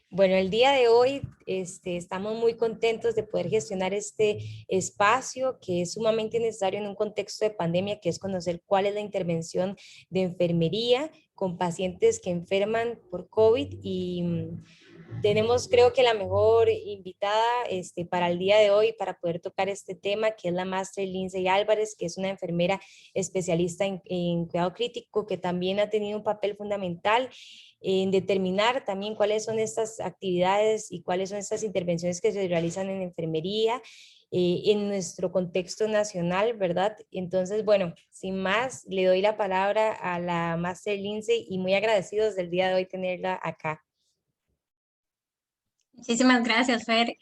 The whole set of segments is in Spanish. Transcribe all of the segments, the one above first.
Bueno, el día de hoy estamos muy contentos de poder gestionar este espacio que es sumamente necesario en un contexto de pandemia, que es conocer cuál es la intervención de enfermería con pacientes que enferman por COVID y tenemos, creo que la mejor invitada para el día de hoy para poder tocar este tema, que es la Máster Lindsay Álvarez, que es una enfermera especialista en cuidado crítico, que también ha tenido un papel fundamental en determinar también cuáles son estas actividades y cuáles son estas intervenciones que se realizan en enfermería en nuestro contexto nacional, ¿verdad? Entonces, bueno, sin más, le doy la palabra a la Máster Lindsay y muy agradecidos del día de hoy tenerla acá. Muchísimas gracias, Fer.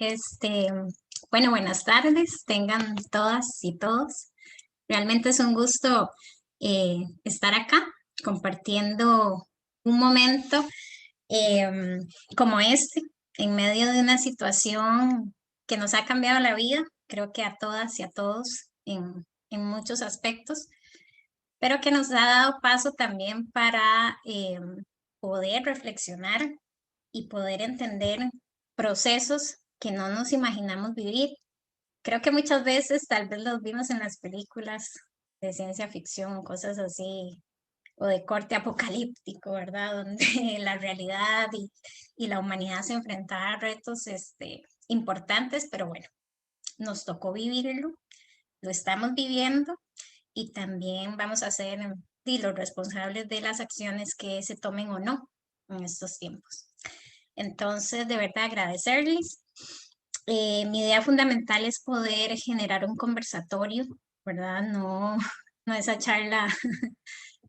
Bueno, buenas tardes, tengan todas y todos. Realmente es un gusto estar acá compartiendo un momento como este, en medio de una situación que nos ha cambiado la vida, creo que a todas y a todos en muchos aspectos, pero que nos ha dado paso también para poder reflexionar y poder entender procesos que no nos imaginamos vivir. Creo que muchas veces tal vez los vimos en las películas de ciencia ficción o cosas así, o de corte apocalíptico, ¿verdad? Donde la realidad y la humanidad se enfrentaba a retos importantes, pero bueno, nos tocó vivirlo, lo estamos viviendo y también vamos a ser los responsables de las acciones que se tomen o no en estos tiempos. Entonces, de verdad, agradecerles. Mi idea fundamental es poder generar un conversatorio, ¿verdad? No, no esa charla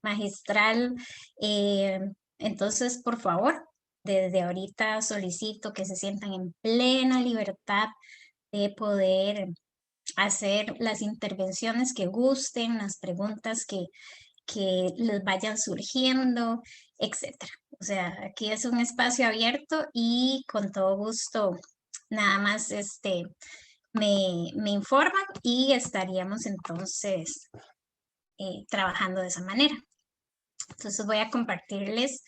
magistral. Eh, entonces, por favor, desde ahorita solicito que se sientan en plena libertad de poder hacer las intervenciones que gusten, las preguntas que les vayan surgiendo, etcétera. O sea, aquí es un espacio abierto y con todo gusto, nada más me informan y estaríamos entonces trabajando de esa manera. Entonces voy a compartirles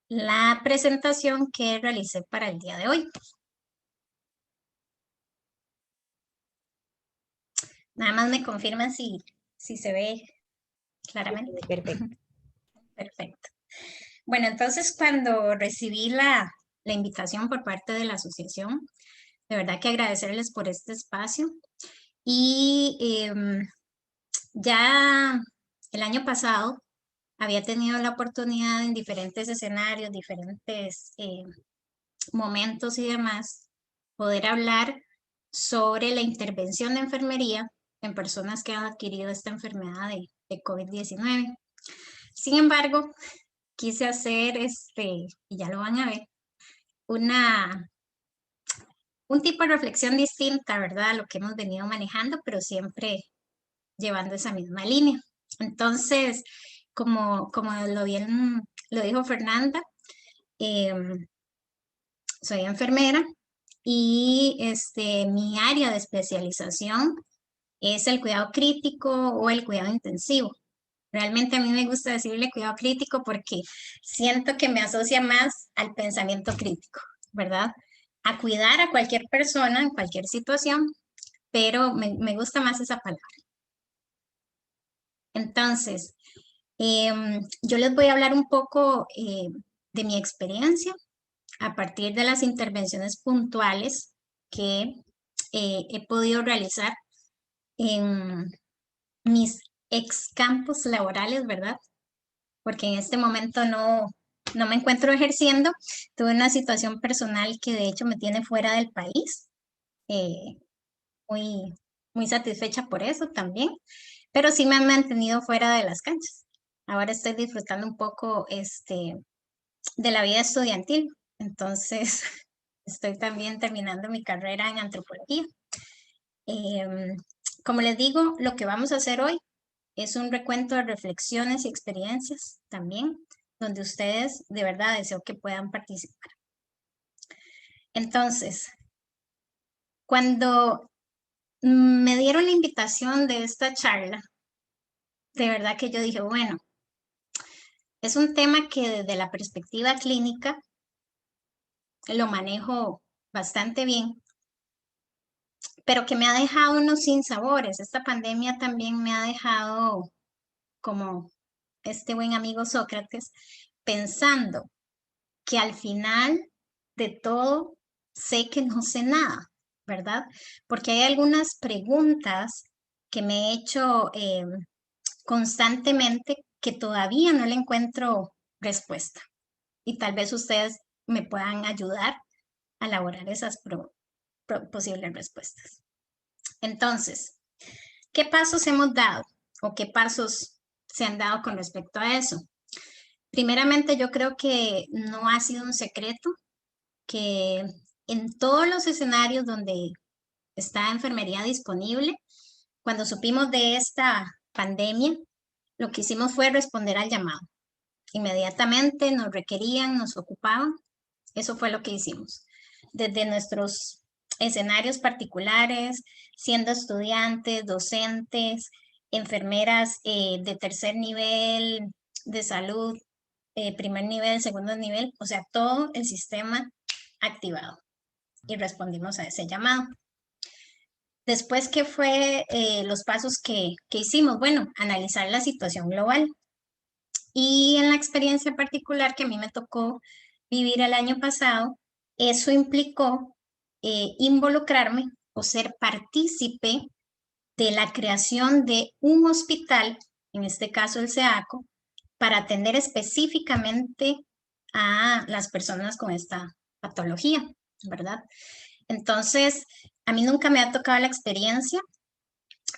la presentación que realicé para el día de hoy. Nada más me confirman si se ve claramente. Perfecto. Perfecto. Bueno, entonces cuando recibí la invitación por parte de la asociación, de verdad que agradecerles por este espacio. Y ya el año pasado había tenido la oportunidad en diferentes escenarios, diferentes momentos y demás, poder hablar sobre la intervención de enfermería en personas que han adquirido esta enfermedad de COVID-19. Sin embargo, quise hacer, y ya lo van a ver, un tipo de reflexión distinta, ¿verdad? A lo que hemos venido manejando, pero siempre llevando esa misma línea. Entonces, como lo bien lo dijo Fernanda, soy enfermera y mi área de especialización es el cuidado crítico o el cuidado intensivo. Realmente a mí me gusta decirle cuidado crítico porque siento que me asocia más al pensamiento crítico, ¿verdad? A cuidar a cualquier persona en cualquier situación, pero me gusta más esa palabra. Entonces, yo les voy a hablar un poco de mi experiencia a partir de las intervenciones puntuales que he podido realizar en mis ex campos laborales, ¿verdad? Porque en este momento no me encuentro ejerciendo. Tuve una situación personal que de hecho me tiene fuera del país, eh, muy, muy satisfecha por eso también, pero sí me han mantenido fuera de las canchas. Ahora estoy disfrutando un poco de la vida estudiantil, entonces estoy también terminando mi carrera en antropología. Em, Como les digo, lo que vamos a hacer hoy es un recuento de reflexiones y experiencias también, donde ustedes de verdad deseo que puedan participar. Entonces, cuando me dieron la invitación de esta charla, de verdad que yo dije, bueno, es un tema que desde la perspectiva clínica lo manejo bastante bien, pero que me ha dejado unos sinsabores. Esta pandemia también me ha dejado, como este buen amigo Sócrates, pensando que al final de todo sé que no sé nada, ¿verdad? Porque hay algunas preguntas que me he hecho constantemente que todavía no le encuentro respuesta. Y tal vez ustedes me puedan ayudar a elaborar esas posibles respuestas. Entonces, ¿qué pasos hemos dado o qué pasos se han dado con respecto a eso? Primeramente, yo creo que no ha sido un secreto que en todos los escenarios donde está enfermería disponible, cuando supimos de esta pandemia, lo que hicimos fue responder al llamado. Inmediatamente nos requerían, nos ocupaban. Eso fue lo que hicimos. Desde nuestros escenarios particulares, siendo estudiantes, docentes, enfermeras de tercer nivel de salud, primer nivel, segundo nivel, o sea, todo el sistema activado y respondimos a ese llamado. Después, ¿qué fue los pasos que hicimos? Bueno, analizar la situación global. Y en la experiencia particular que a mí me tocó vivir el año pasado, eso implicó involucrarme o ser partícipe de la creación de un hospital, en este caso el SEACO, para atender específicamente a las personas con esta patología, ¿verdad? Entonces, a mí nunca me ha tocado la experiencia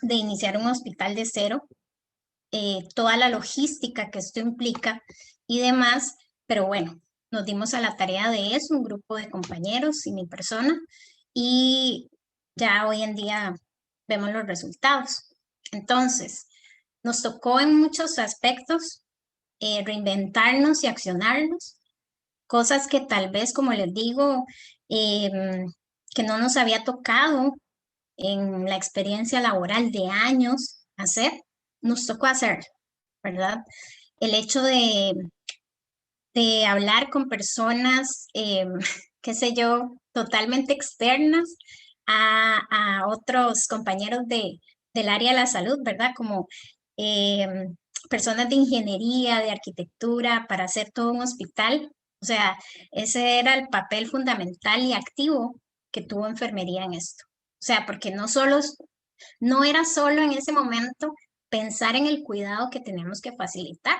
de iniciar un hospital de cero, toda la logística que esto implica y demás, pero bueno, nos dimos a la tarea de eso, un grupo de compañeros y mi persona, y ya hoy en día vemos los resultados. Entonces, nos tocó en muchos aspectos reinventarnos y accionarnos, cosas que tal vez, como les digo, que no nos había tocado en la experiencia laboral de años hacer, nos tocó hacer, ¿verdad? El hecho de hablar con personas, qué sé yo, totalmente externas a otros compañeros del área de la salud, ¿verdad? Como personas de ingeniería, de arquitectura, para hacer todo un hospital. O sea, ese era el papel fundamental y activo que tuvo enfermería en esto. O sea, porque no era solo en ese momento pensar en el cuidado que tenemos que facilitar,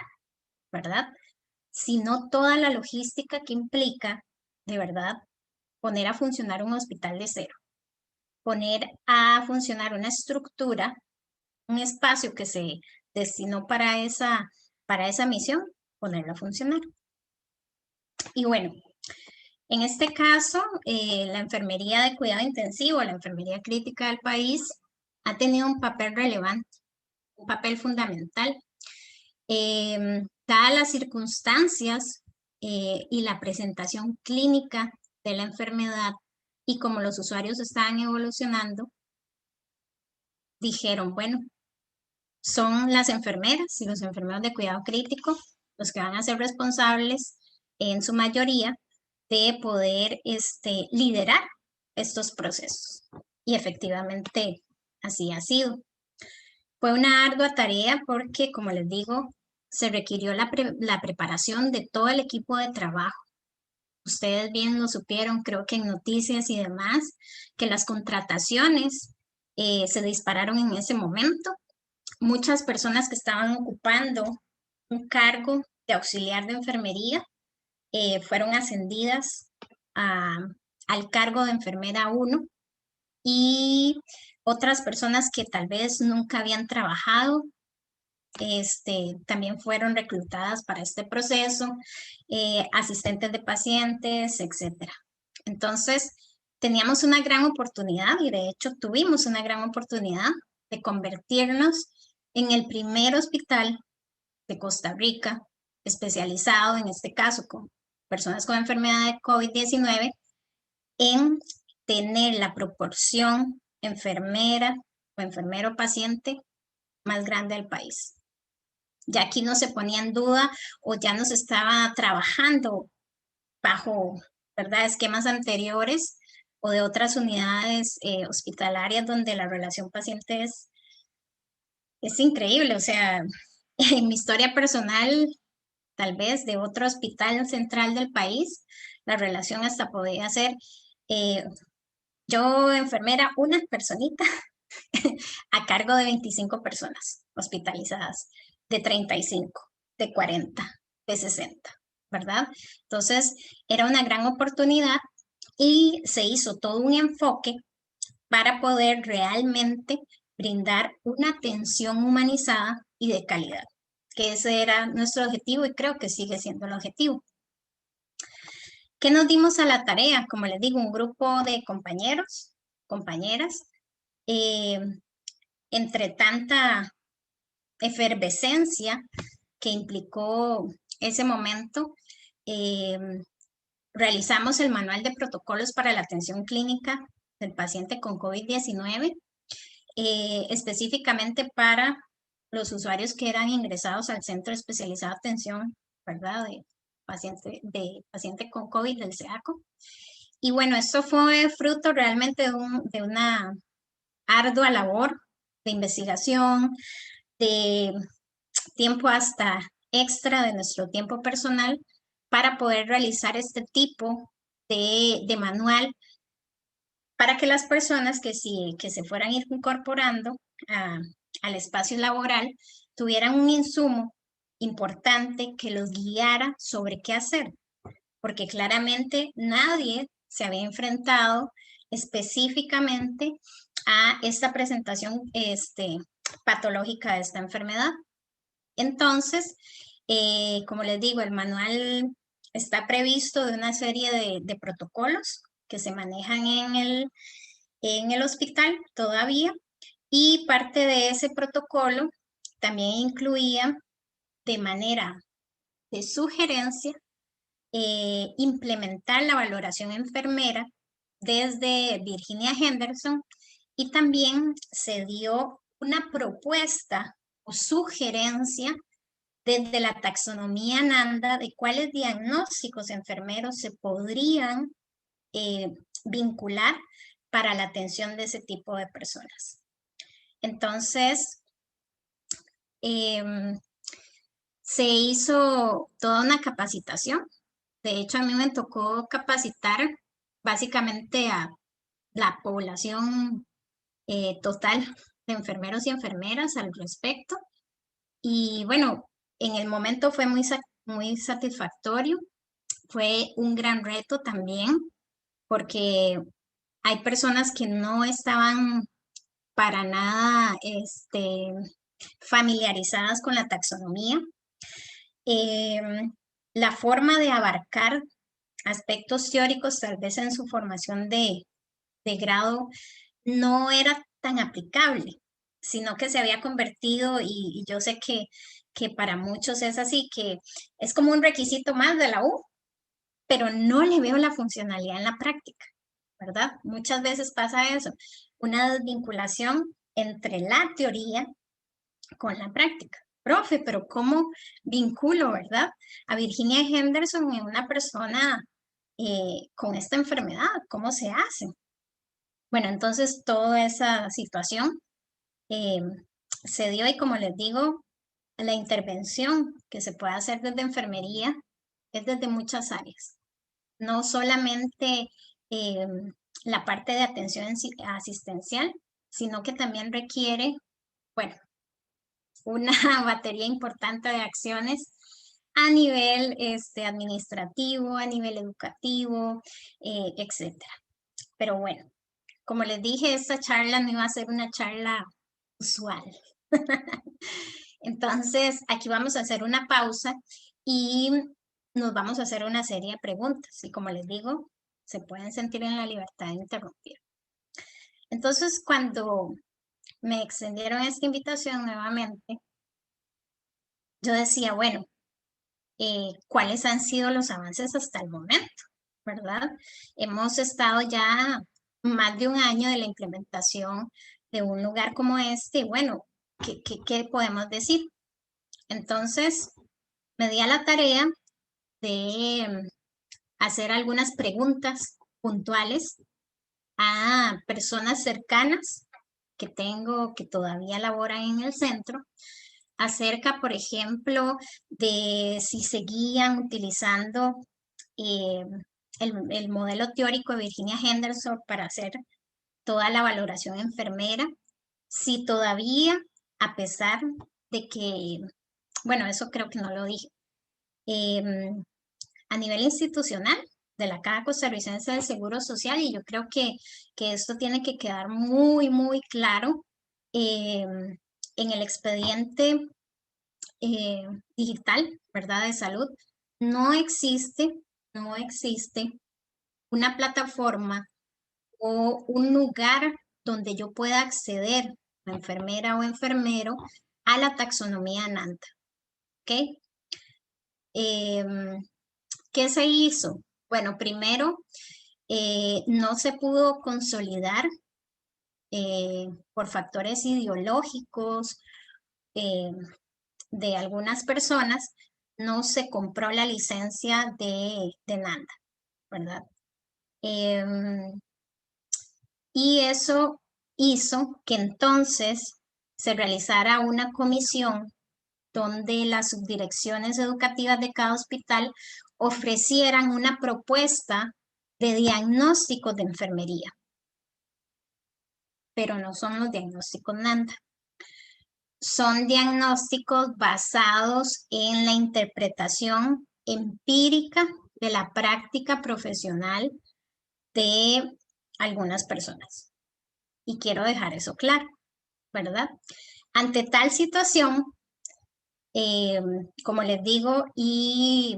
¿verdad? Sino toda la logística que implica, de verdad, poner a funcionar un hospital de cero, poner a funcionar una estructura, un espacio que se destinó para esa misión, ponerlo a funcionar. Y bueno, en este caso, la enfermería de cuidado intensivo, la enfermería crítica del país, ha tenido un papel relevante, un papel fundamental. Dadas las circunstancias y la presentación clínica de la enfermedad y como los usuarios estaban evolucionando, dijeron, bueno, son las enfermeras y los enfermeros de cuidado crítico los que van a ser responsables en su mayoría de poder liderar estos procesos. Y efectivamente así ha sido. Fue una ardua tarea porque, como les digo, se requirió la preparación de todo el equipo de trabajo. Ustedes bien lo supieron, creo que en noticias y demás, que las contrataciones se dispararon en ese momento. Muchas personas que estaban ocupando un cargo de auxiliar de enfermería fueron ascendidas al cargo de enfermera 1 y otras personas que tal vez nunca habían trabajado también fueron reclutadas para este proceso, asistentes de pacientes, etcétera. Entonces, teníamos una gran oportunidad y de hecho tuvimos una gran oportunidad de convertirnos en el primer hospital de Costa Rica especializado, en este caso, con personas con enfermedad de COVID-19, en tener la proporción enfermera o enfermero paciente más grande del país. Ya aquí no se ponía en duda o ya no se estaba trabajando bajo, ¿verdad? Esquemas anteriores o de otras unidades hospitalarias donde la relación paciente es increíble. O sea, en mi historia personal, tal vez de otro hospital central del país, la relación hasta podía ser eh, yo enfermera, una personita a cargo de 25 personas hospitalizadas, de 35, de 40, de 60, ¿verdad? Entonces, era una gran oportunidad y se hizo todo un enfoque para poder realmente brindar una atención humanizada y de calidad, que ese era nuestro objetivo y creo que sigue siendo el objetivo. ¿Qué nos dimos a la tarea? Como les digo, un grupo de compañeros, compañeras, eh, entre tanta efervescencia que implicó ese momento, eh, realizamos el manual de protocolos para la atención clínica del paciente con COVID-19, específicamente para los usuarios que eran ingresados al Centro Especializado de Atención, ¿verdad? De paciente con COVID del CEACO. Y bueno, esto fue fruto realmente de una ardua labor de investigación, de tiempo hasta extra de nuestro tiempo personal para poder realizar este tipo de manual para que las personas que se fueran ir incorporando al espacio laboral tuvieran un insumo importante que los guiara sobre qué hacer, porque claramente nadie se había enfrentado específicamente a esta presentación patológica de esta enfermedad. Entonces, como les digo, el manual está previsto de una serie de protocolos que se manejan en el hospital todavía, y parte de ese protocolo también incluía de manera de sugerencia implementar la valoración enfermera desde Virginia Henderson, y también se dio una propuesta o sugerencia desde la taxonomía NANDA de cuáles diagnósticos enfermeros se podrían vincular para la atención de ese tipo de personas. Entonces, se hizo toda una capacitación. De hecho, a mí me tocó capacitar básicamente a la población total de enfermeros y enfermeras al respecto. Y bueno, en el momento fue muy satisfactorio. Fue un gran reto también porque hay personas que no estaban para nada familiarizadas con la taxonomía. La forma de abarcar aspectos teóricos, tal vez en su formación de grado, no era tan aplicable, sino que se había convertido, y yo sé que para muchos es así, que es como un requisito más de la U, pero no le veo la funcionalidad en la práctica, ¿verdad? Muchas veces pasa eso, una desvinculación entre la teoría con la práctica. Profe, pero ¿cómo vinculo, verdad? A Virginia Henderson en una persona con esta enfermedad, ¿cómo se hace? Bueno, entonces toda esa situación se dio, y como les digo, la intervención que se puede hacer desde enfermería es desde muchas áreas. No solamente la parte de atención asistencial, sino que también requiere, bueno, una batería importante de acciones a nivel administrativo, a nivel educativo, etcétera. Pero bueno, como les dije, esta charla no iba a ser una charla usual. Entonces, aquí vamos a hacer una pausa y nos vamos a hacer una serie de preguntas. Y como les digo, se pueden sentir en la libertad de interrumpir. Entonces, cuando me extendieron esta invitación nuevamente, yo decía, bueno, ¿cuáles han sido los avances hasta el momento? ¿Verdad? Hemos estado ya más de un año de la implementación de un lugar como este, y bueno, ¿qué podemos decir? Entonces, me di a la tarea de hacer algunas preguntas puntuales a personas cercanas que tengo que todavía laboran en el centro, acerca, por ejemplo, de si seguían utilizando eh, el modelo teórico de Virginia Henderson para hacer toda la valoración enfermera, si todavía, a pesar de que, bueno, eso creo que no lo dije, a nivel institucional de la Caja Costarricense del Seguro Social, y yo creo que esto tiene que quedar muy, muy claro en el expediente digital, ¿verdad? De salud, no existe, no existe una plataforma o un lugar donde yo pueda acceder, enfermera o enfermero, a la taxonomía NANTA, ¿ok? ¿Qué se hizo? Bueno, primero, no se pudo consolidar por factores ideológicos de algunas personas, no se compró la licencia de NANDA, ¿verdad? Y eso hizo que entonces se realizara una comisión donde las subdirecciones educativas de cada hospital ofrecieran una propuesta de diagnóstico de enfermería, pero no son los diagnósticos NANDA. Son diagnósticos basados en la interpretación empírica de la práctica profesional de algunas personas. Y quiero dejar eso claro, ¿verdad? Ante tal situación, como les digo, y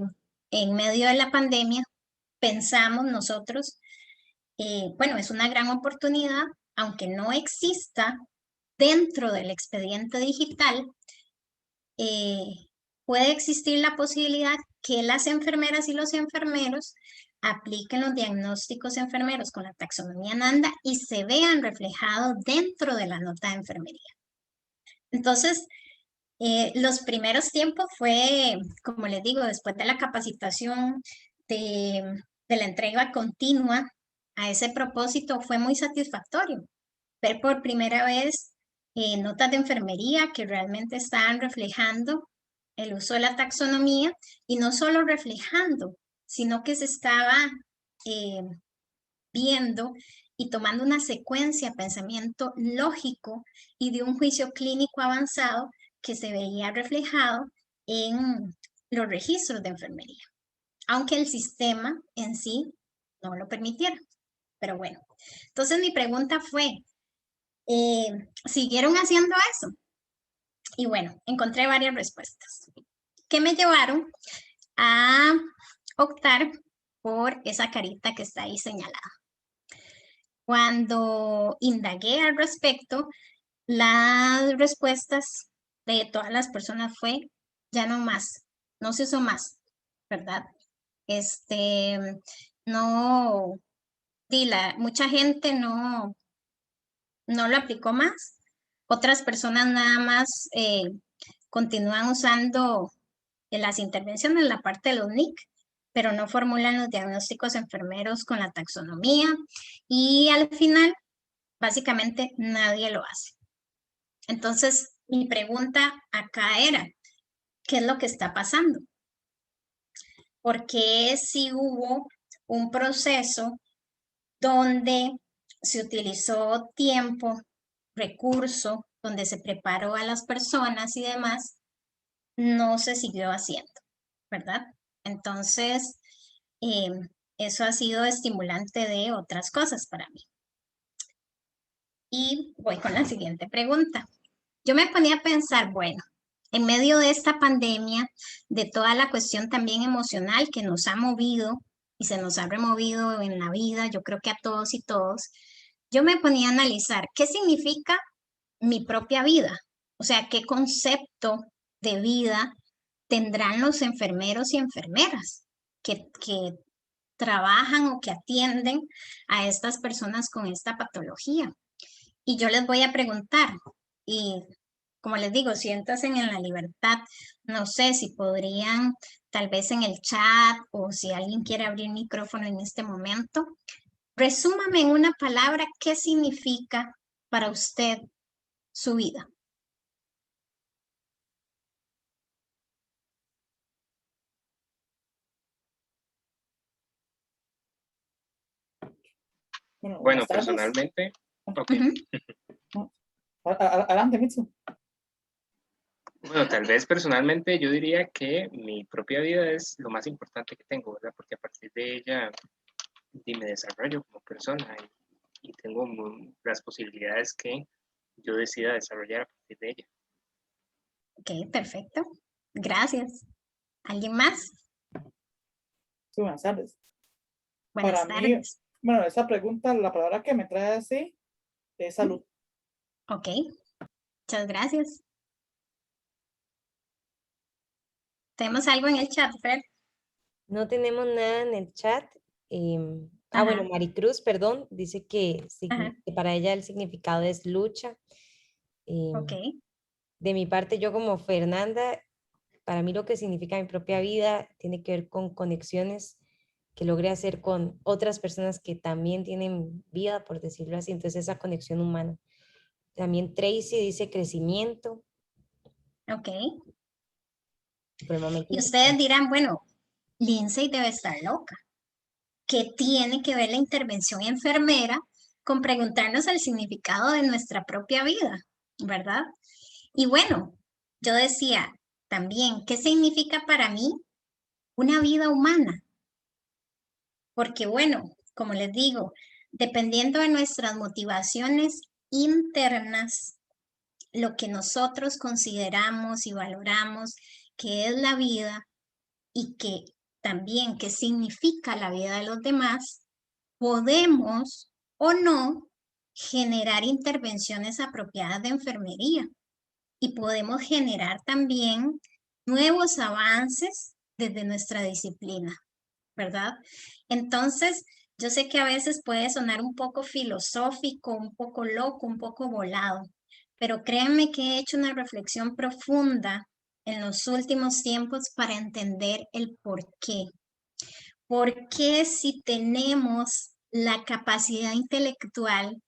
en medio de la pandemia, pensamos nosotros, bueno, es una gran oportunidad, aunque no exista dentro del expediente digital, puede existir la posibilidad que las enfermeras y los enfermeros apliquen los diagnósticos enfermeros con la taxonomía NANDA y se vean reflejados dentro de la nota de enfermería. Entonces, los primeros tiempos fue, como les digo, después de la capacitación, de la entrega continua a ese propósito, fue muy satisfactorio ver por primera vez notas de enfermería que realmente estaban reflejando el uso de la taxonomía y no solo reflejando, sino que se estaba viendo y tomando una secuencia de pensamiento lógico y de un juicio clínico avanzado que se veía reflejado en los registros de enfermería, aunque el sistema en sí no lo permitiera. Pero bueno, entonces mi pregunta fue, ¿siguieron haciendo eso? Y bueno, encontré varias respuestas que me llevaron a optar por esa carita que está ahí señalada. Cuando indagué al respecto, las respuestas de todas las personas fue, ya no más, no se usó más, ¿verdad? No, mucha gente no lo aplicó más. Otras personas nada más continúan usando las intervenciones en la parte de los NIC, pero no formulan los diagnósticos enfermeros con la taxonomía y al final, básicamente, nadie lo hace. Entonces, mi pregunta acá era, ¿qué es lo que está pasando? Porque si hubo un proceso donde se utilizó tiempo, recurso, donde se preparó a las personas y demás, no se siguió haciendo, ¿verdad? Entonces, eso ha sido estimulante de otras cosas para mí. Y voy con la siguiente pregunta. Yo me ponía a pensar, bueno, en medio de esta pandemia, de toda la cuestión también emocional que nos ha movido y se nos ha removido en la vida, yo creo que a todos y todos, yo me ponía a analizar qué significa mi propia vida, o sea, qué concepto de vida tendrán los enfermeros y enfermeras que trabajan o que atienden a estas personas con esta patología. Y yo les voy a preguntar, y como les digo, siéntanse en la libertad, no sé si podrían tal vez en el chat o si alguien quiere abrir micrófono en este momento. Resúmame en una palabra qué significa para usted su vida. Bueno, Bueno, buenas tardes. personalmente, ok. Adelante, Mitsu. Bueno, tal vez personalmente yo diría que mi propia vida es lo más importante que tengo, ¿verdad? Porque a partir de ella me desarrollo como persona y tengo las posibilidades que yo decida desarrollar a partir de ella. Ok, perfecto. Gracias. ¿Alguien más? Sí, buenas tardes. Buenas Para mí, tardes. bueno, esa pregunta, la palabra que me trae así es salud. Ok, muchas gracias. ¿Tenemos algo en el chat, Fer? No tenemos nada en el chat. Bueno, Ajá. Maricruz, perdón, dice Ajá. que para ella el significado es lucha. Ok, De mi parte, yo como Fernanda, para mí lo que significa mi propia vida tiene que ver con conexiones que logré hacer con otras personas que también tienen vida, por decirlo así. Entonces, esa conexión humana. También Tracy dice crecimiento. ok. Por el momento, Y ustedes dirán, bueno, Lindsay debe estar loca. ¿Qué tiene que ver la intervención enfermera con preguntarnos el significado de nuestra propia vida? ¿Verdad? Y bueno, yo decía también, ¿qué significa para mí una vida humana? Porque bueno, como les digo, dependiendo de nuestras motivaciones internas, lo que nosotros consideramos y valoramos que es la vida y que también qué significa la vida de los demás, podemos o no generar intervenciones apropiadas de enfermería y podemos generar también nuevos avances desde nuestra disciplina, ¿verdad? Entonces, yo sé que a veces puede sonar un poco filosófico, un poco loco, un poco volado, pero créanme que he hecho una reflexión profunda en los últimos tiempos para entender el por qué. ¿Por qué si tenemos la capacidad intelectual?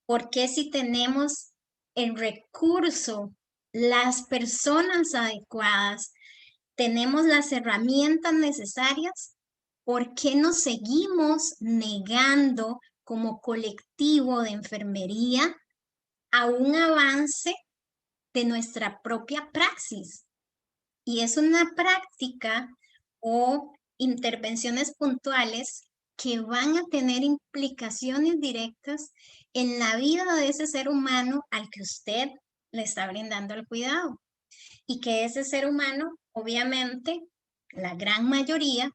¿Por qué si tenemos el recurso, las personas adecuadas, tenemos las herramientas necesarias? ¿Por qué nos seguimos negando como colectivo de enfermería a un avance de nuestra propia praxis? Y es una práctica o intervenciones puntuales que van a tener implicaciones directas en la vida de ese ser humano al que usted le está brindando el cuidado. Y que ese ser humano, obviamente, la gran mayoría,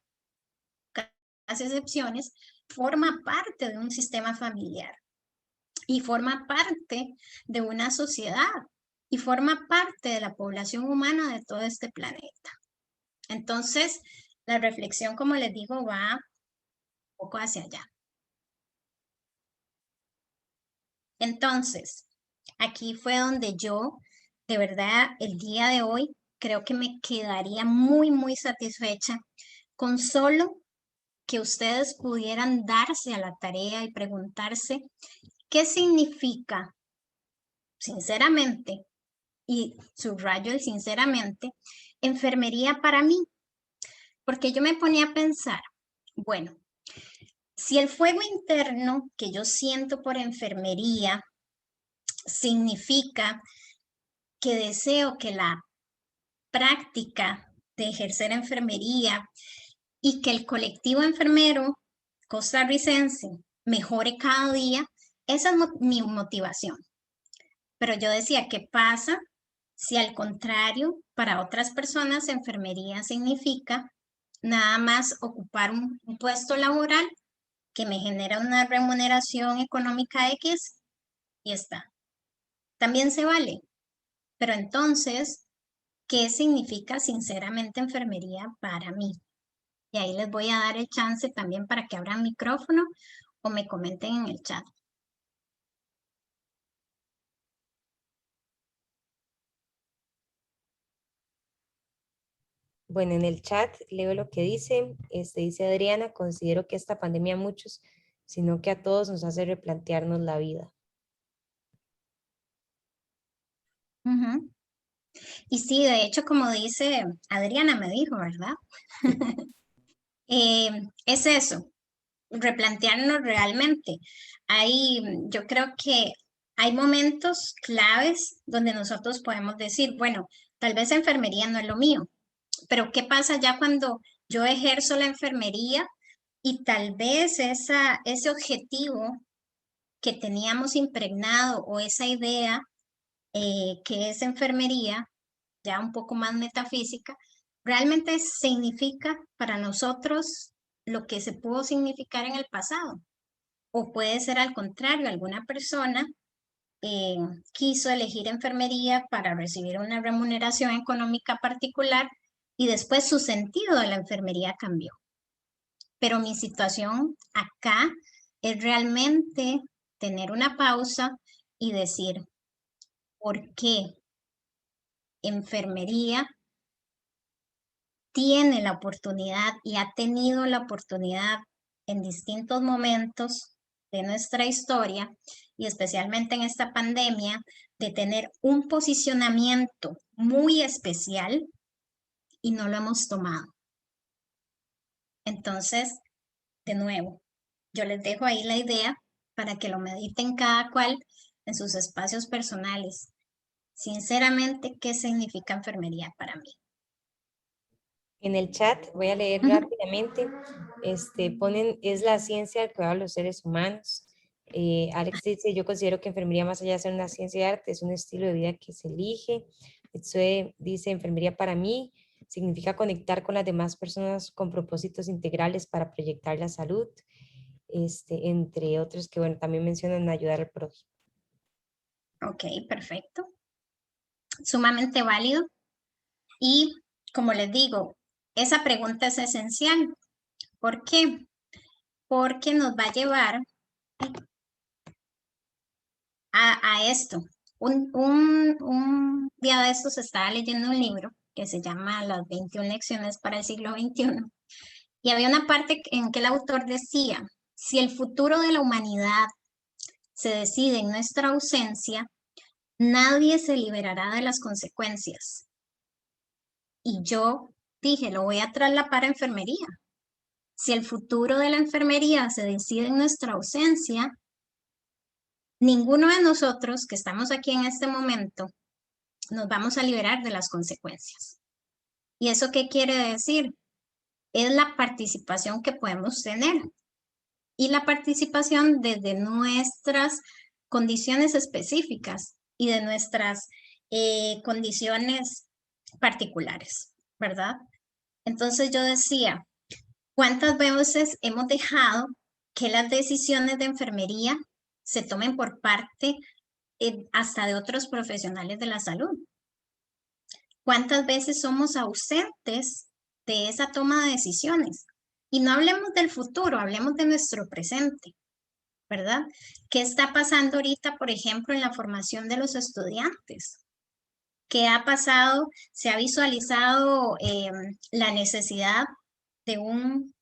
casi excepciones, forma parte de un sistema familiar y forma parte de una sociedad y forma parte de la población humana de todo este planeta. Entonces, la reflexión, como les digo, va un poco hacia allá. Entonces, aquí fue donde yo, de verdad, el día de hoy, creo que me quedaría muy, muy satisfecha con solo que ustedes pudieran darse a la tarea y preguntarse qué significa, sinceramente, y subrayo el sinceramente, enfermería para mí. Porque yo me ponía a pensar, bueno, si el fuego interno que yo siento por enfermería significa que deseo que la práctica de ejercer enfermería y que el colectivo enfermero costarricense mejore cada día, esa es mi motivación. Pero yo decía, ¿qué pasa si al contrario, para otras personas enfermería significa nada más ocupar un puesto laboral que me genera una remuneración económica X y está? También se vale. Pero entonces, ¿qué significa sinceramente enfermería para mí? Y ahí les voy a dar el chance también para que abran micrófono o me comenten en el chat. Bueno, en el chat leo lo que dice. Dice Adriana, considero que esta pandemia a muchos, sino que a todos nos hace replantearnos la vida. Ujú. Y sí, de hecho, como dice Adriana, me dijo, ¿verdad? Es eso, replantearnos realmente. Yo creo que hay momentos claves donde nosotros podemos decir, bueno, tal vez enfermería no es lo mío, pero ¿qué pasa ya cuando yo ejerzo la enfermería y tal vez ese objetivo que teníamos impregnado o esa idea que es enfermería, ya un poco más metafísica, realmente significa para nosotros lo que se pudo significar en el pasado? O puede ser al contrario, alguna persona eh, quiso elegir enfermería para recibir una remuneración económica particular y después su sentido de la enfermería cambió. Pero mi situación acá es realmente tener una pausa y decir, ¿por qué enfermería tiene la oportunidad y ha tenido la oportunidad en distintos momentos de nuestra historia y especialmente en esta pandemia de tener un posicionamiento muy especial y no lo hemos tomado? Entonces, de nuevo, yo les dejo ahí la idea para que lo mediten cada cual en sus espacios personales. Sinceramente, ¿qué significa enfermería para mí? En el chat voy a leer Ujú. rápidamente. Ponen, es la ciencia al cuidado de los seres humanos. Alex dice, yo considero que enfermería, más allá de ser una ciencia de arte, es un estilo de vida que se elige. Etsue dice, enfermería para mí significa conectar con las demás personas con propósitos integrales para proyectar la salud, entre otros que, bueno, también mencionan ayudar al prójimo. Ok, perfecto. Sumamente válido. Y como les digo, esa pregunta es esencial. ¿Por qué? Porque nos va a llevar a esto. Un día de estos estaba leyendo un libro que se llama Las 21 lecciones para el siglo XXI. Y había una parte en que el autor decía, si el futuro de la humanidad se decide en nuestra ausencia, nadie se liberará de las consecuencias. Y yo dije, lo voy a trasladar a enfermería. Si el futuro de la enfermería se decide en nuestra ausencia, ninguno de nosotros que estamos aquí en este momento nos vamos a liberar de las consecuencias. ¿Y eso qué quiere decir? Es la participación que podemos tener y la participación desde nuestras condiciones específicas y de nuestras condiciones particulares, ¿verdad? Entonces yo decía, ¿cuántas veces hemos dejado que las decisiones de enfermería se tomen por parte hasta de otros profesionales de la salud? ¿Cuántas veces somos ausentes de esa toma de decisiones? Y no hablemos del futuro, hablemos de nuestro presente, ¿verdad? ¿Qué está pasando ahorita, por ejemplo, en la formación de los estudiantes? ¿Qué ha pasado? Se ha visualizado la necesidad de un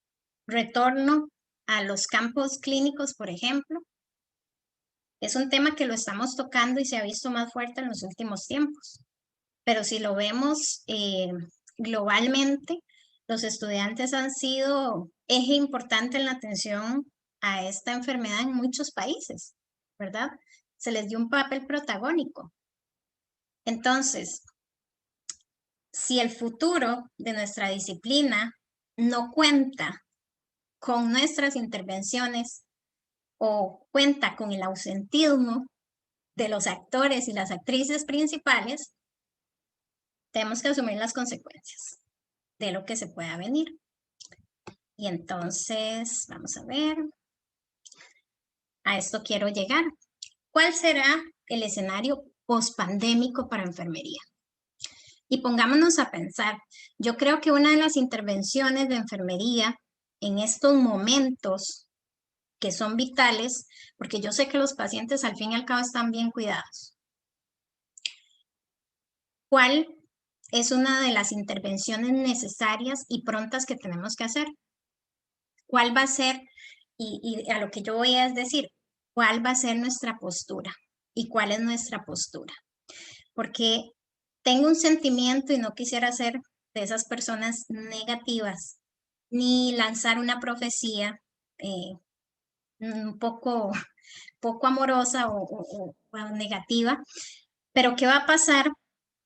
retorno a los campos clínicos, por ejemplo. Es un tema que lo estamos tocando y se ha visto más fuerte en los últimos tiempos. Pero si lo vemos globalmente, los estudiantes han sido eje importante en la atención a esta enfermedad en muchos países, ¿verdad? Se les dio un papel protagónico. Entonces, si el futuro de nuestra disciplina no cuenta con nuestras intervenciones o cuenta con el ausentismo de los actores y las actrices principales, tenemos que asumir las consecuencias de lo que se pueda venir. Y entonces, vamos a ver, a esto quiero llegar. ¿Cuál será el escenario pospandémico para enfermería? Y pongámonos a pensar, yo creo que una de las intervenciones de enfermería en estos momentos que son vitales, porque yo sé que los pacientes al fin y al cabo están bien cuidados. ¿Cuál es una de las intervenciones necesarias y prontas que tenemos que hacer. ¿Cuál va a ser? Y a lo que yo voy a decir, ¿cuál va a ser nuestra postura? ¿Y cuál es nuestra postura? Porque tengo un sentimiento y no quisiera ser de esas personas negativas, ni lanzar una profecía un poco amorosa o negativa, pero ¿qué va a pasar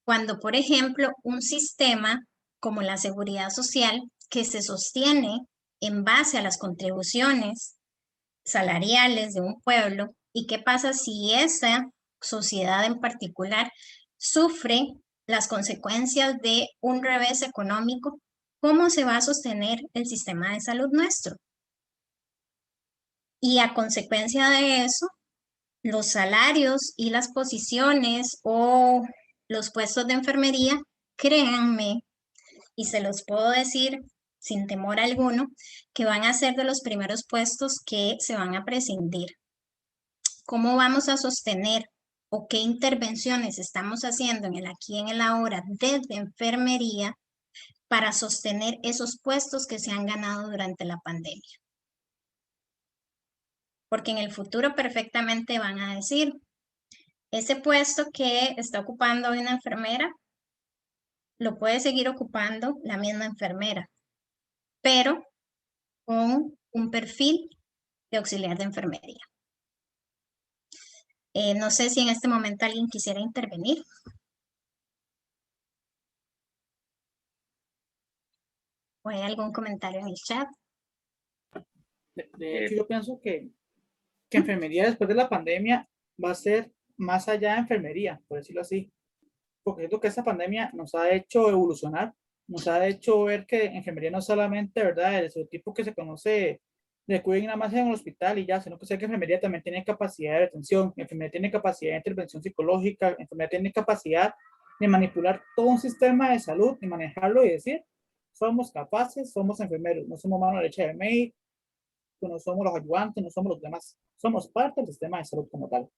cuando, por ejemplo, un sistema como la seguridad social, que se sostiene en base a las contribuciones salariales de un pueblo, y qué pasa si esa sociedad en particular sufre las consecuencias de un revés económico? ¿Cómo se va a sostener el sistema de salud nuestro? Y a consecuencia de eso, los salarios y las posiciones o los puestos de enfermería, créanme, y se los puedo decir sin temor alguno, que van a ser de los primeros puestos que se van a prescindir. ¿Cómo vamos a sostener o qué intervenciones estamos haciendo en el aquí y en el ahora desde enfermería para sostener esos puestos que se han ganado durante la pandemia? Porque en el futuro perfectamente van a decir, ese puesto que está ocupando hoy una enfermera, lo puede seguir ocupando la misma enfermera, pero con un perfil de auxiliar de enfermería. No sé si en este momento alguien quisiera intervenir. ¿O hay algún comentario en el chat? De hecho, yo pienso que enfermería después de la pandemia va a ser más allá de enfermería, por decirlo así. Porque siento que esta pandemia nos ha hecho evolucionar, nos ha hecho ver que enfermería no es solamente, ¿verdad?, el estereotipo que se conoce de cuidar nada más en el hospital y ya, sino que sé que enfermería también tiene capacidad de atención, enfermería tiene capacidad de intervención psicológica, enfermería tiene capacidad de manipular todo un sistema de salud y manejarlo y decir, somos capaces, somos enfermeros, no somos mano derecha del médico, no somos los ayudantes, no somos los demás, somos parte del sistema de salud como tal.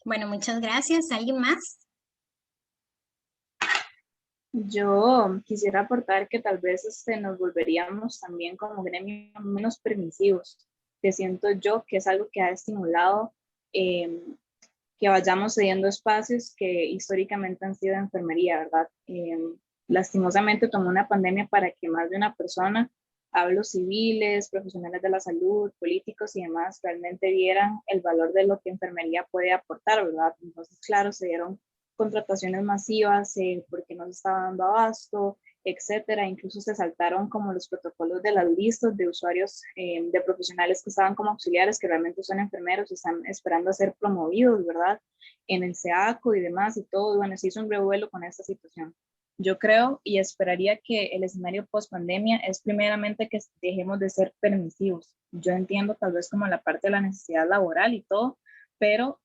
Bueno, muchas gracias. ¿Alguien más? Yo quisiera aportar que tal vez nos volveríamos también como gremio menos permisivos, que siento yo que es algo que ha estimulado que vayamos cediendo espacios que históricamente han sido de enfermería, ¿verdad? Lastimosamente tomó una pandemia para que más de una persona, hablo civiles, profesionales de la salud, políticos y demás, realmente vieran el valor de lo que enfermería puede aportar, ¿verdad? Entonces, claro, se dieron contrataciones masivas porque no se estaba dando abasto, etcétera. Incluso se saltaron como los protocolos de las listas de usuarios, de profesionales que estaban como auxiliares, que realmente son enfermeros y están esperando a ser promovidos, ¿verdad? En el SEACO y demás y todo. Bueno, se hizo un revuelo con esta situación. Yo creo y esperaría que el escenario post pandemia es primeramente que dejemos de ser permisivos. Yo entiendo tal vez como la parte de la necesidad laboral y todo, pero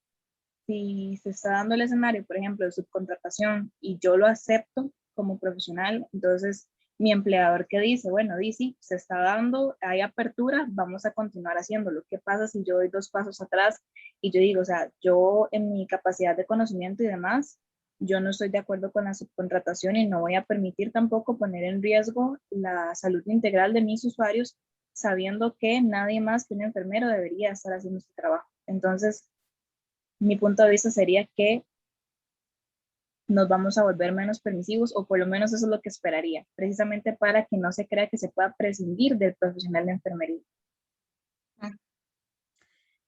si se está dando el escenario, por ejemplo, de subcontratación y yo lo acepto como profesional, entonces mi empleador que dice, bueno, dice, se está dando, hay apertura, vamos a continuar haciéndolo. ¿Qué pasa si yo doy 2 pasos atrás y yo digo, o sea, yo en mi capacidad de conocimiento y demás, yo no estoy de acuerdo con la subcontratación y no voy a permitir tampoco poner en riesgo la salud integral de mis usuarios, sabiendo que nadie más que un enfermero debería estar haciendo este trabajo? Entonces, mi punto de vista sería que nos vamos a volver menos permisivos, o por lo menos eso es lo que esperaría, precisamente para que no se crea que se pueda prescindir del profesional de enfermería.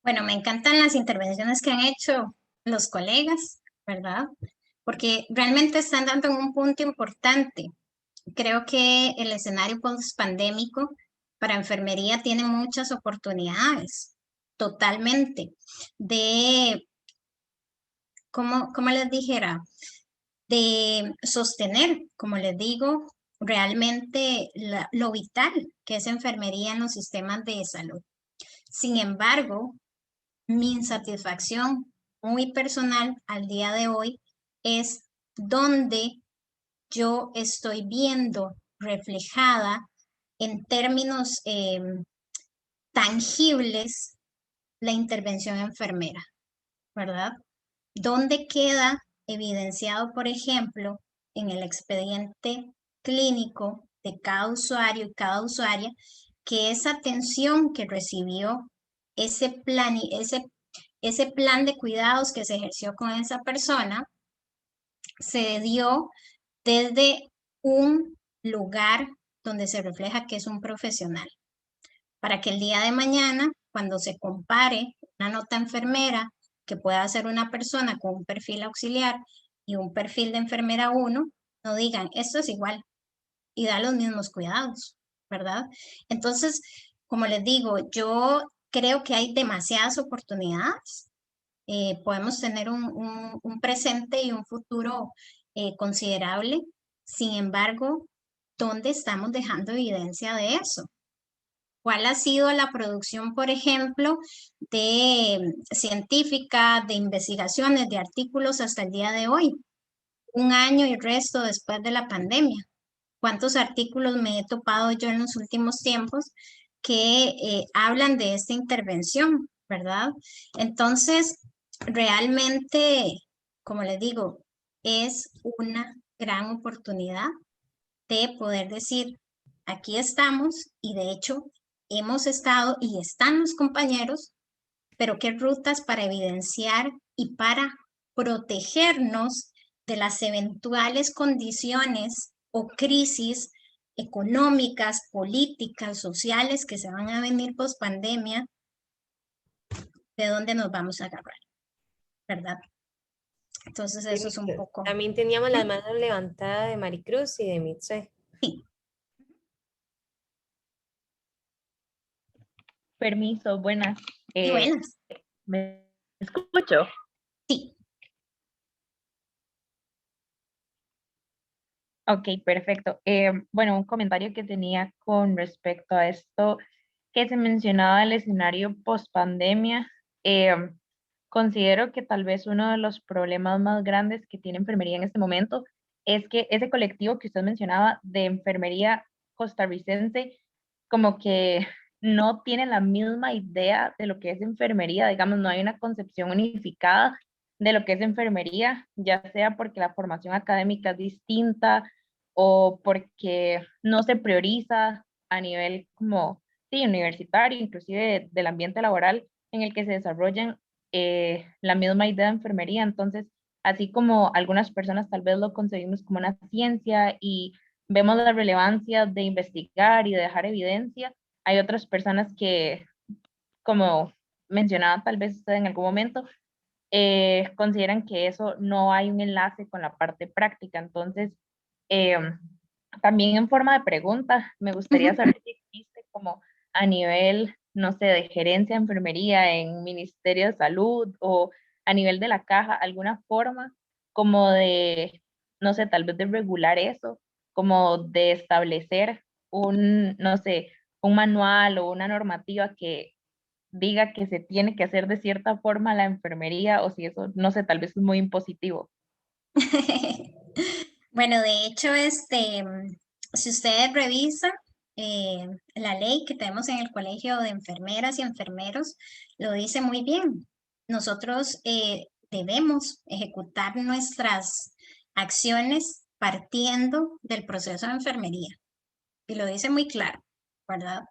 Bueno, me encantan las intervenciones que han hecho los colegas, ¿verdad? Porque realmente están dando un punto importante. Creo que el escenario post-pandémico para enfermería tiene muchas oportunidades, totalmente, de, como les dijera, de sostener, como les digo, realmente lo vital que es enfermería en los sistemas de salud. Sin embargo, mi insatisfacción muy personal al día de hoy es donde yo estoy viendo reflejada en términos tangibles la intervención enfermera, ¿verdad? ¿Dónde queda evidenciado, por ejemplo, en el expediente clínico de cada usuario y cada usuaria, que esa atención que recibió, ese plan de cuidados que se ejerció con esa persona, se dio desde un lugar donde se refleja que es un profesional. Para que el día de mañana, cuando se compare una nota enfermera que pueda hacer una persona con un perfil auxiliar y un perfil de enfermera 1, no digan, esto es igual y da los mismos cuidados, ¿verdad? Entonces, como les digo, yo creo que hay demasiadas oportunidades. Podemos tener un presente y un futuro considerable. Sin embargo, ¿dónde estamos dejando evidencia de eso? ¿Cuál ha sido la producción, por ejemplo, de científica, de investigaciones, de artículos hasta el día de hoy? Un año y resto después de la pandemia. ¿Cuántos artículos me he topado yo en los últimos tiempos que hablan de esta intervención, verdad? Entonces, realmente, como les digo, es una gran oportunidad de poder decir, aquí estamos y de hecho hemos estado y están los compañeros, pero qué rutas para evidenciar y para protegernos de las eventuales condiciones o crisis económicas, políticas, sociales que se van a venir post pandemia, de dónde nos vamos a agarrar, ¿verdad? Entonces eso es un poco... También teníamos las manos levantadas de Maricruz y de Mitze. Sí. Permiso, buenas. Buenas. ¿Me escucho? Sí. Ok, perfecto. Bueno, un comentario que tenía con respecto a esto que se mencionaba el escenario post pandemia. Considero que tal vez uno de los problemas más grandes que tiene enfermería en este momento es que ese colectivo que usted mencionaba de enfermería costarricense, como que no tiene la misma idea de lo que es enfermería, digamos, no hay una concepción unificada de lo que es enfermería, ya sea porque la formación académica es distinta o porque no se prioriza a nivel como, sí, universitario, inclusive del ambiente laboral en el que se desarrollan la misma idea de enfermería. Entonces, así como algunas personas tal vez lo concebimos como una ciencia y vemos la relevancia de investigar y de dejar evidencia, hay otras personas que, como mencionaba tal vez usted en algún momento, consideran que eso no hay un enlace con la parte práctica. Entonces, eh, también en forma de pregunta, me gustaría saber si existe como a nivel, no sé, de gerencia de enfermería en Ministerio de Salud o a nivel de la caja, alguna forma como de, no sé, tal vez de regular eso, como de establecer un, no sé, un manual o una normativa que diga que se tiene que hacer de cierta forma la enfermería o si eso, no sé, tal vez es muy impositivo. Bueno, de hecho, si ustedes revisan la ley que tenemos en el Colegio de Enfermeras y Enfermeros, lo dice muy bien. Nosotros debemos ejecutar nuestras acciones partiendo del proceso de enfermería. Y lo dice muy claro, ¿verdad?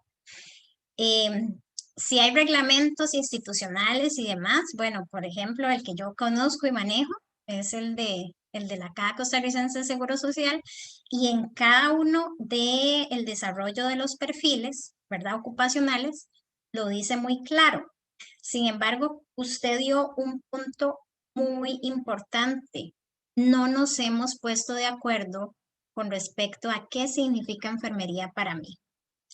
Si hay reglamentos institucionales y demás, bueno, por ejemplo, el que yo conozco y manejo es el de la Caja Costarricense de Seguro Social, y en cada uno del desarrollo de los perfiles, ¿verdad? Ocupacionales, lo dice muy claro. Sin embargo, usted dio un punto muy importante. No nos hemos puesto de acuerdo con respecto a qué significa enfermería para mí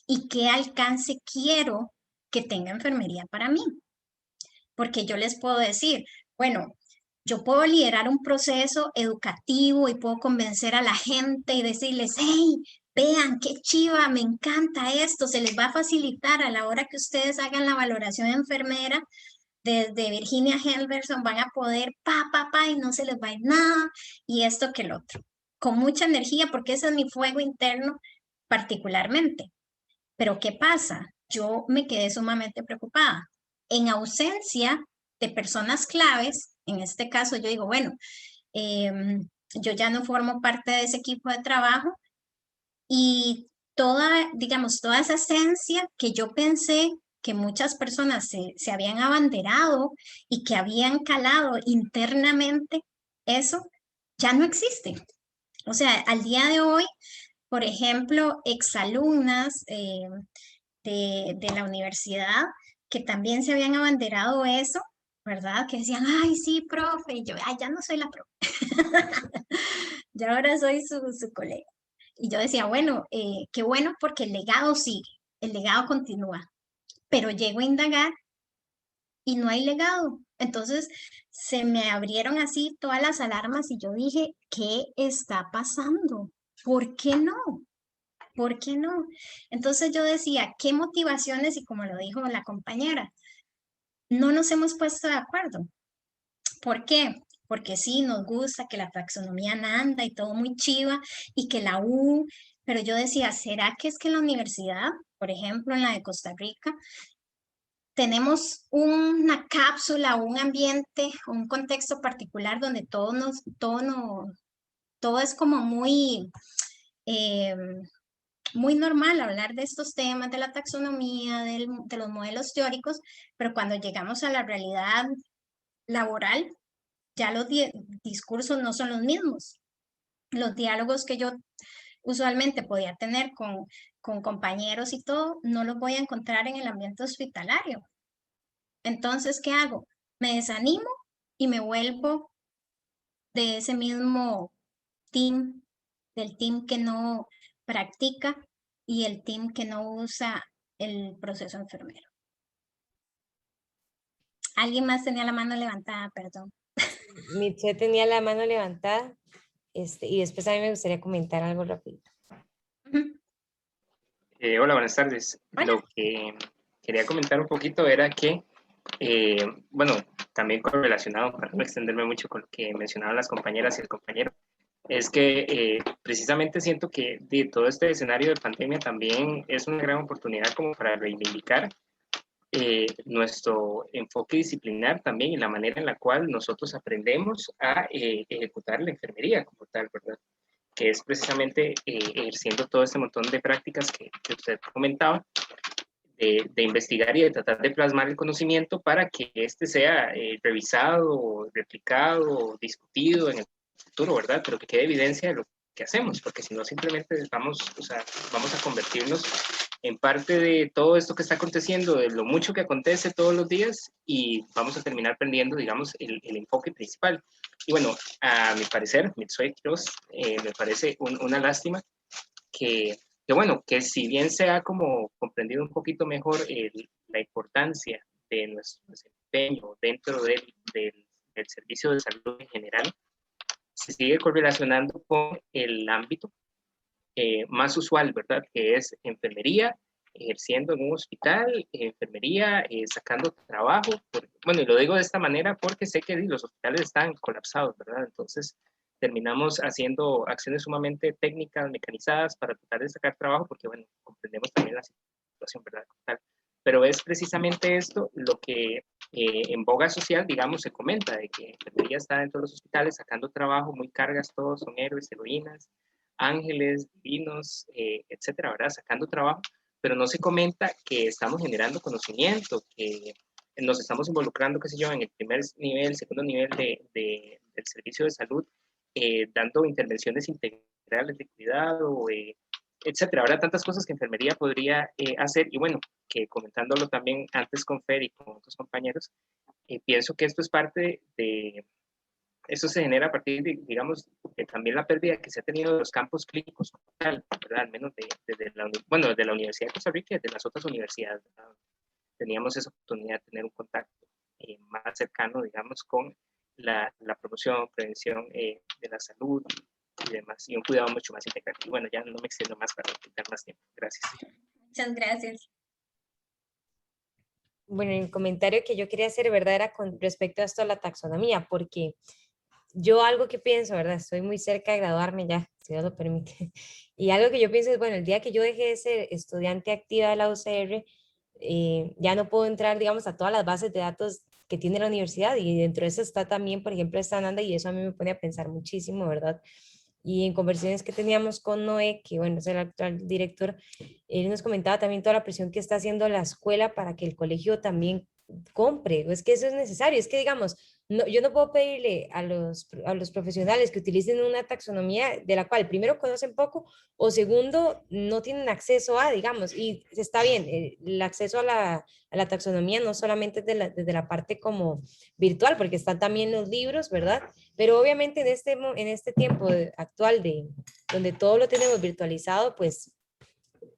y qué alcance quiero que tenga enfermería para mí. Porque yo les puedo decir, bueno, yo puedo liderar un proceso educativo y puedo convencer a la gente y decirles, hey, vean qué chiva, me encanta esto, se les va a facilitar a la hora que ustedes hagan la valoración de enfermera. Desde Virginia Helverson van a poder y no se les va a ir nada y esto que el otro, con mucha energía porque ese es mi fuego interno particularmente. Pero ¿qué pasa? Yo me quedé sumamente preocupada. En ausencia de personas claves, en este caso yo digo, bueno, Yo ya no formo parte de ese equipo de trabajo y toda, digamos, toda esa esencia que yo pensé que muchas personas se habían abanderado y que habían calado internamente, eso ya no existe. O sea, al día de hoy, por ejemplo, exalumnas de la universidad que también se habían abanderado eso, ¿verdad? Que decían, ay, sí, profe, y yo, ay, ya no soy la profe, ya ahora soy su colega. Y yo decía, bueno, qué bueno porque el legado sigue, el legado continúa, pero llego a indagar y no hay legado. Entonces se me abrieron así todas las alarmas y yo dije, ¿qué está pasando? ¿Por qué no? ¿Por qué no? Entonces yo decía, ¿qué motivaciones? Y como lo dijo la compañera, no nos hemos puesto de acuerdo. ¿Por qué? Porque sí, nos gusta que la taxonomía anda y todo muy chiva y que la U, pero yo decía, ¿será que es que en la universidad, por ejemplo, en la de Costa Rica, tenemos una cápsula, un ambiente, un contexto particular donde todo es como muy, eh, muy normal hablar de estos temas, de la taxonomía, de los modelos teóricos, pero cuando llegamos a la realidad laboral, ya los discursos no son los mismos. Los diálogos que yo usualmente podía tener con compañeros y todo, no los voy a encontrar en el ambiente hospitalario. Entonces, ¿qué hago? Me desanimo y me vuelvo de ese mismo team, del team que no practica y el team que no usa el proceso enfermero. Alguien más tenía la mano levantada, perdón. Michelle tenía la mano levantada, y después a mí me gustaría comentar algo rápido. Hola, buenas tardes. Hola. Lo que quería comentar un poquito era que, bueno, también correlacionado, para no extenderme mucho con lo que mencionaban las compañeras y el compañero, es que precisamente siento que de todo este escenario de pandemia también es una gran oportunidad como para reivindicar nuestro enfoque disciplinar también y la manera en la cual nosotros aprendemos a ejecutar la enfermería como tal, ¿verdad? Que es precisamente ejerciendo todo este montón de prácticas que usted comentaba, de investigar y de tratar de plasmar el conocimiento para que este sea revisado, replicado, discutido en el futuro, ¿verdad? Pero que quede evidencia de lo que hacemos, porque si no simplemente vamos a convertirnos en parte de todo esto que está aconteciendo, de lo mucho que acontece todos los días y vamos a terminar perdiendo, digamos, el enfoque principal. Y bueno, a mi parecer, Mitsuei Quiroz, me parece una lástima bueno, que si bien se ha como comprendido un poquito mejor la importancia de nuestro desempeño dentro del servicio de salud en general, se sigue correlacionando con el ámbito más usual, ¿verdad? Que es enfermería, ejerciendo en un hospital, enfermería, sacando trabajo. Bueno, y lo digo de esta manera porque sé que los hospitales están colapsados, ¿verdad? Entonces terminamos haciendo acciones sumamente técnicas, mecanizadas para tratar de sacar trabajo porque, bueno, comprendemos también la situación, ¿verdad? Pero es precisamente esto lo que en boga social, digamos, se comenta, de que enfermería está dentro de los hospitales sacando trabajo, muy cargas, todos son héroes, heroínas, ángeles, divinos, etcétera, ¿verdad? Sacando trabajo, pero no se comenta que estamos generando conocimiento, que nos estamos involucrando, qué sé yo, en el primer nivel, segundo nivel del servicio de salud, dando intervenciones integrales de cuidado, etcétera. Habrá tantas cosas que enfermería podría hacer, y bueno, que comentándolo también antes con Fer y con otros compañeros, pienso que esto es parte de eso se genera a partir de, digamos, de también la pérdida que se ha tenido de los campos clínicos, ¿verdad? Al menos desde la Universidad de Costa Rica y de las otras universidades, ¿verdad? Teníamos esa oportunidad de tener un contacto más cercano, digamos, con la promoción, prevención de la salud y demás, y un cuidado mucho más integral. Y bueno, ya no me extiendo más para no quitar más tiempo. Gracias. Muchas gracias. Bueno, el comentario que yo quería hacer, ¿verdad? Era con respecto a esto de la taxonomía, porque yo algo que pienso, ¿verdad? Estoy muy cerca de graduarme ya, si Dios lo permite. Y algo que yo pienso es, bueno, el día que yo deje de ser estudiante activa de la UCR, ya no puedo entrar, digamos, a todas las bases de datos que tiene la universidad, y dentro de eso está también, por ejemplo, esta Nanda, y eso a mí me pone a pensar muchísimo, ¿verdad? Y en conversaciones que teníamos con Noé, que bueno, es el actual director, él nos comentaba también toda la presión que está haciendo la escuela para que el colegio también compre. Es que eso es necesario, es que digamos, no, yo no puedo pedirle a los profesionales que utilicen una taxonomía de la cual primero conocen poco o segundo no tienen acceso a, digamos, y está bien, el acceso a la taxonomía no solamente desde la parte como virtual, porque están también los libros, ¿verdad? Pero obviamente en este tiempo actual donde todo lo tenemos virtualizado, pues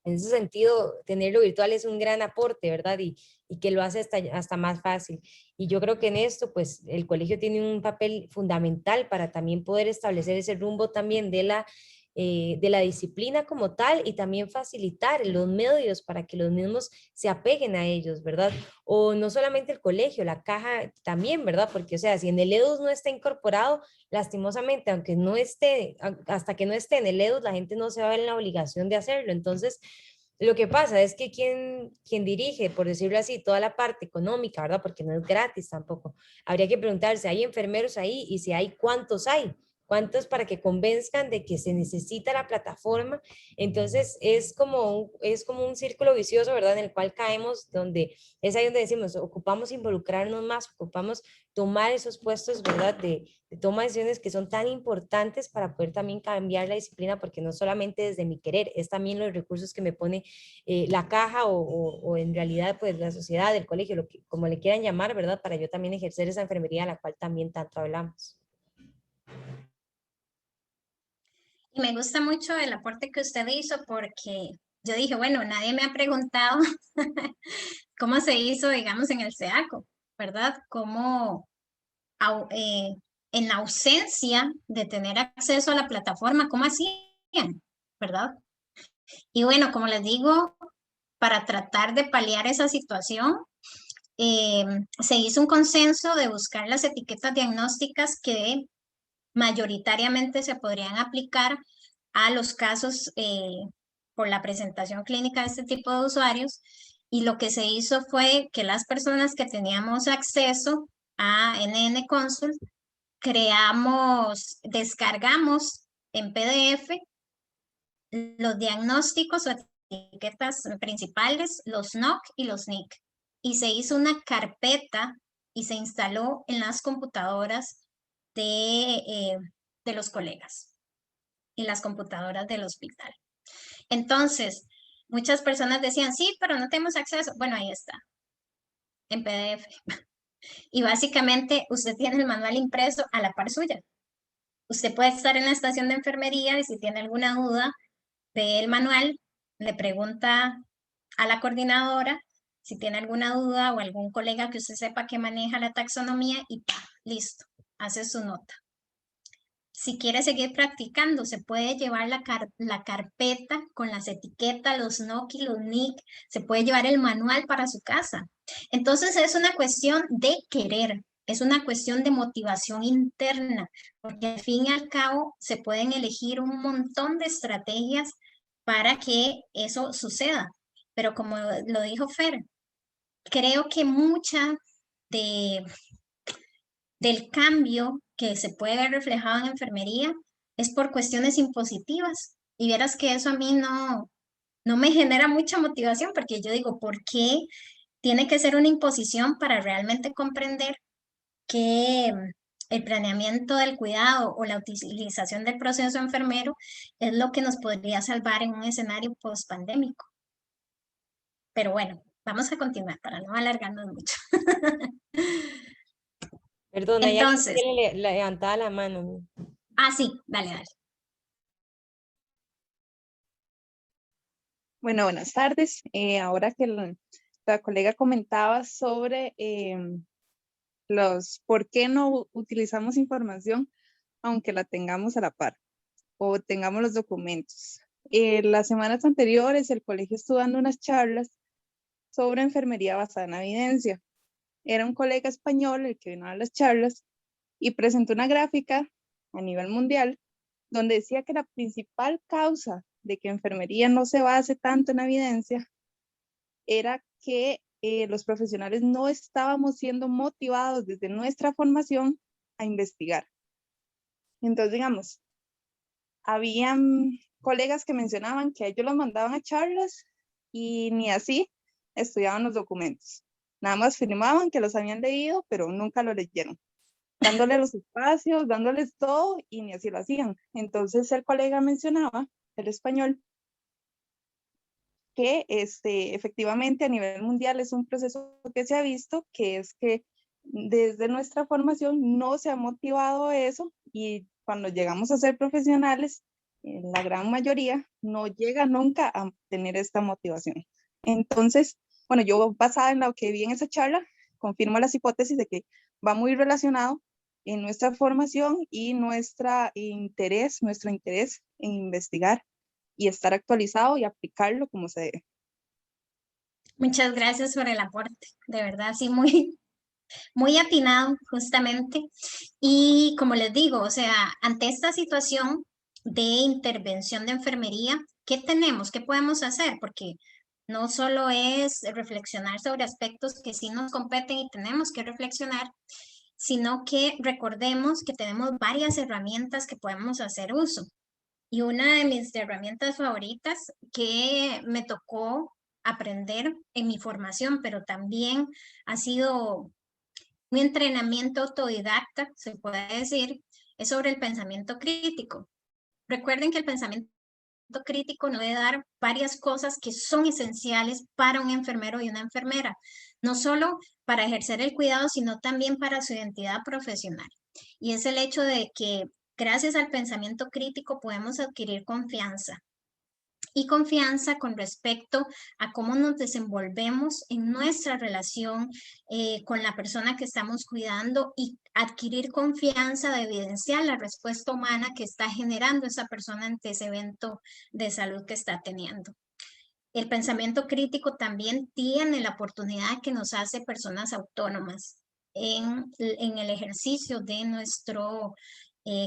en ese sentido, tenerlo virtual es un gran aporte, ¿verdad? Y que lo hace hasta más fácil. Y yo creo que en esto, pues el colegio tiene un papel fundamental para también poder establecer ese rumbo también de la disciplina como tal y también facilitar los medios para que los mismos se apeguen a ellos, ¿verdad? O no solamente el colegio, la caja también, ¿verdad? Porque, o sea, si en el EDUS no está incorporado, lastimosamente, aunque no esté, hasta que no esté en el EDUS, la gente no se va a ver en la obligación de hacerlo. Entonces, lo que pasa es que quien dirige, por decirlo así, toda la parte económica, ¿verdad? Porque no es gratis tampoco. Habría que preguntarse, ¿hay enfermeros ahí? Y si hay, ¿cuántos hay? ¿Cuántos para que convenzcan de que se necesita la plataforma? Entonces es como un círculo vicioso, ¿verdad? En el cual caemos, donde es ahí donde decimos, ocupamos involucrarnos más, ocupamos tomar esos puestos, ¿verdad? De toma de decisiones que son tan importantes para poder también cambiar la disciplina, porque no solamente desde mi querer, es también los recursos que me pone la caja o en realidad pues la sociedad, el colegio, como le quieran llamar, ¿verdad? Para yo también ejercer esa enfermería a la cual también tanto hablamos. Y me gusta mucho el aporte que usted hizo porque yo dije, bueno, nadie me ha preguntado cómo se hizo, digamos, en el SEACO, ¿verdad? Cómo en la ausencia de tener acceso a la plataforma, ¿cómo hacían? ¿Verdad? Y bueno, como les digo, para tratar de paliar esa situación, se hizo un consenso de buscar las etiquetas diagnósticas que mayoritariamente se podrían aplicar a los casos por la presentación clínica de este tipo de usuarios. Y lo que se hizo fue que las personas que teníamos acceso a NN Consult, descargamos en PDF los diagnósticos o etiquetas principales, los NOC y los NIC. Y se hizo una carpeta y se instaló en las computadoras de los colegas y las computadoras del hospital. Entonces, muchas personas decían, sí, pero no tenemos acceso. Bueno, ahí está, en PDF. Y básicamente usted tiene el manual impreso a la par suya. Usted puede estar en la estación de enfermería y si tiene alguna duda, ve el manual, le pregunta a la coordinadora si tiene alguna duda o algún colega que usted sepa que maneja la taxonomía y listo, hace su nota. Si quiere seguir practicando, se puede llevar la carpeta con las etiquetas, los NOC y los NIC, se puede llevar el manual para su casa. Entonces es una cuestión de querer, es una cuestión de motivación interna, porque al fin y al cabo se pueden elegir un montón de estrategias para que eso suceda. Pero como lo dijo Fer, creo que mucha del cambio que se puede ver reflejado en enfermería es por cuestiones impositivas. Y vieras que eso a mí no me genera mucha motivación porque yo digo, ¿por qué tiene que ser una imposición para realmente comprender que el planeamiento del cuidado o la utilización del proceso enfermero es lo que nos podría salvar en un escenario post-pandémico? Pero bueno, vamos a continuar para no alargarnos mucho. Perdona, ya Entonces, tiene levantada la mano. sí, dale. Bueno, buenas tardes. Ahora que la colega comentaba sobre por qué no utilizamos información aunque la tengamos a la par o tengamos los documentos. Las semanas anteriores el colegio estuvo dando unas charlas sobre enfermería basada en evidencia. Era un colega español el que vino a las charlas y presentó una gráfica a nivel mundial donde decía que la principal causa de que enfermería no se base tanto en evidencia era que los profesionales no estábamos siendo motivados desde nuestra formación a investigar. Entonces, digamos, habían colegas que mencionaban que a ellos los mandaban a charlas y ni así estudiaban los documentos. Nada más firmaban que los habían leído, pero nunca lo leyeron. Dándoles los espacios, dándoles todo, y ni así lo hacían. Entonces el colega mencionaba, el español, que efectivamente a nivel mundial es un proceso que se ha visto, que es que desde nuestra formación no se ha motivado eso, y cuando llegamos a ser profesionales, la gran mayoría no llega nunca a tener esta motivación. Entonces, bueno, yo basada en lo que vi en esa charla, confirmo las hipótesis de que va muy relacionado en nuestra formación y nuestro interés en investigar y estar actualizado y aplicarlo como se debe. Muchas gracias por el aporte, de verdad, sí, muy atinado justamente. Y como les digo, o sea, ante esta situación de intervención de enfermería, ¿qué tenemos? ¿Qué podemos hacer? Porque no solo es reflexionar sobre aspectos que sí nos competen y tenemos que reflexionar, sino que recordemos que tenemos varias herramientas que podemos hacer uso. Y una de mis herramientas favoritas que me tocó aprender en mi formación, pero también ha sido un entrenamiento autodidacta, se puede decir, es sobre el pensamiento crítico. Recuerden que el pensamiento crítico nos debe dar varias cosas que son esenciales para un enfermero y una enfermera, no solo para ejercer el cuidado, sino también para su identidad profesional. Y es el hecho de que gracias al pensamiento crítico podemos adquirir confianza. Y confianza con respecto a cómo nos desenvolvemos en nuestra relación con la persona que estamos cuidando, y adquirir confianza de evidenciar la respuesta humana que está generando esa persona ante ese evento de salud que está teniendo. El pensamiento crítico también tiene la oportunidad que nos hace personas autónomas en el ejercicio de nuestro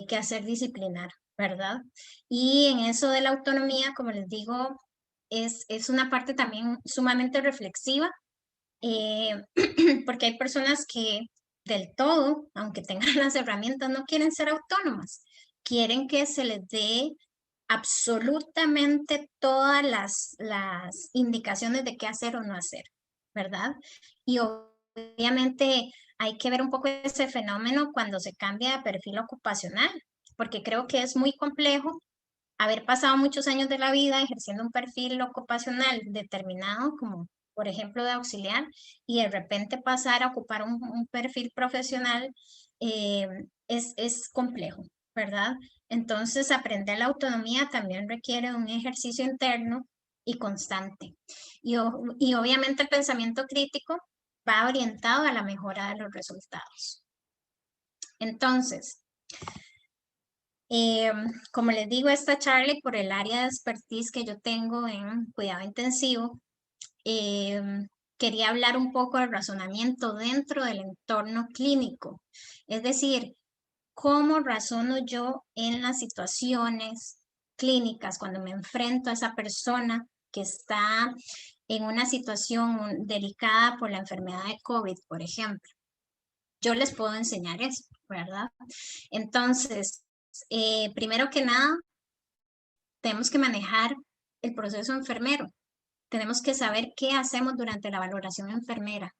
quehacer disciplinar, ¿verdad? Y en eso de la autonomía, como les digo, es una parte también sumamente reflexiva, porque hay personas que del todo, aunque tengan las herramientas, no quieren ser autónomas, quieren que se les dé absolutamente todas las indicaciones de qué hacer o no hacer, ¿verdad? Y obviamente hay que ver un poco ese fenómeno cuando se cambia de perfil ocupacional, porque creo que es muy complejo haber pasado muchos años de la vida ejerciendo un perfil ocupacional determinado, como por ejemplo de auxiliar, y de repente pasar a ocupar un perfil profesional es complejo, ¿verdad? Entonces, aprender la autonomía también requiere un ejercicio interno y constante. Y obviamente el pensamiento crítico va orientado a la mejora de los resultados. Entonces, como les digo, esta charla, por el área de expertise que yo tengo en cuidado intensivo, quería hablar un poco del razonamiento dentro del entorno clínico. Es decir, ¿cómo razono yo en las situaciones clínicas cuando me enfrento a esa persona que está en una situación delicada por la enfermedad de COVID, por ejemplo? Yo les puedo enseñar eso, ¿verdad? Entonces, primero que nada, tenemos que manejar el proceso enfermero. Tenemos que saber qué hacemos durante la valoración enfermera.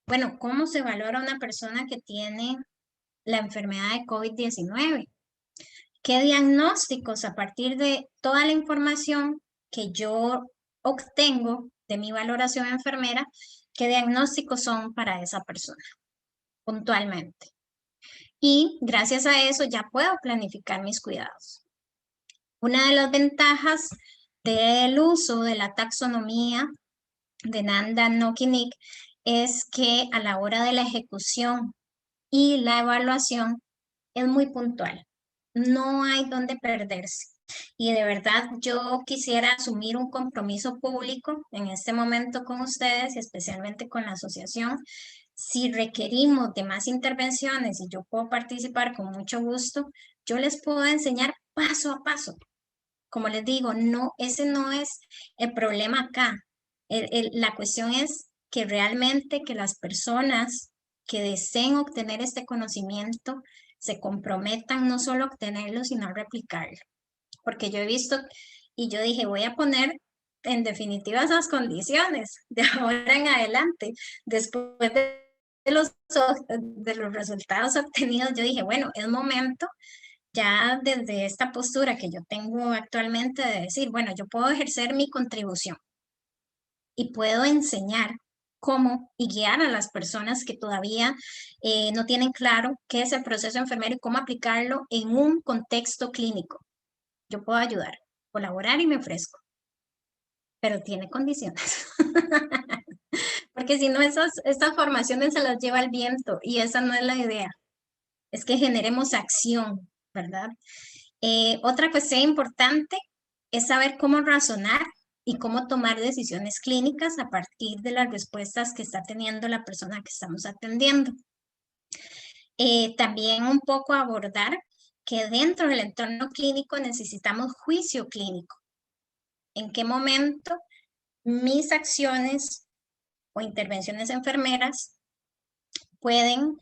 Bueno, ¿cómo se valora una persona que tiene la enfermedad de COVID-19? ¿Qué diagnósticos, a partir de toda la información que yo obtengo de mi valoración enfermera, qué diagnósticos son para esa persona puntualmente? Y gracias a eso ya puedo planificar mis cuidados. Una de las ventajas del uso de la taxonomía de Nanda Nokinik es que a la hora de la ejecución y la evaluación es muy puntual. No hay donde perderse. Y de verdad yo quisiera asumir un compromiso público en este momento con ustedes y especialmente con la asociación. Si requerimos de más intervenciones y yo puedo participar con mucho gusto, yo les puedo enseñar paso a paso. Como les digo, no, ese no es el problema acá. La cuestión es que realmente que las personas que deseen obtener este conocimiento se comprometan no solo a obtenerlo, sino a replicarlo. Porque yo he visto y yo dije, voy a poner en definitiva esas condiciones de ahora en adelante. Después de los resultados obtenidos, yo dije, bueno, es momento ya desde esta postura que yo tengo actualmente de decir, bueno, yo puedo ejercer mi contribución y puedo enseñar cómo y guiar a las personas que todavía no tienen claro qué es el proceso enfermero y cómo aplicarlo en un contexto clínico. Yo puedo ayudar, colaborar y me ofrezco, pero tiene condiciones. Porque si no, estas formaciones se las lleva el viento y esa no es la idea. Es que generemos acción, ¿verdad? Otra cuestión importante es saber cómo razonar y cómo tomar decisiones clínicas a partir de las respuestas que está teniendo la persona que estamos atendiendo. También un poco abordar que dentro del entorno clínico necesitamos juicio clínico. ¿En qué momento mis acciones o intervenciones enfermeras pueden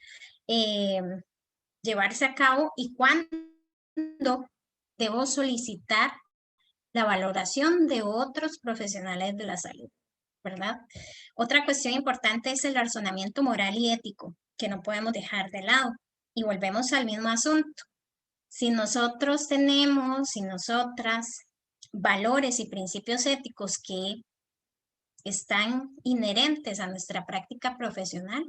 llevarse a cabo y cuándo debo solicitar la valoración de otros profesionales de la salud, ¿verdad? Otra cuestión importante es el razonamiento moral y ético, que no podemos dejar de lado. Y volvemos al mismo asunto. Si nosotros tenemos, y nosotras, valores y principios éticos que están inherentes a nuestra práctica profesional,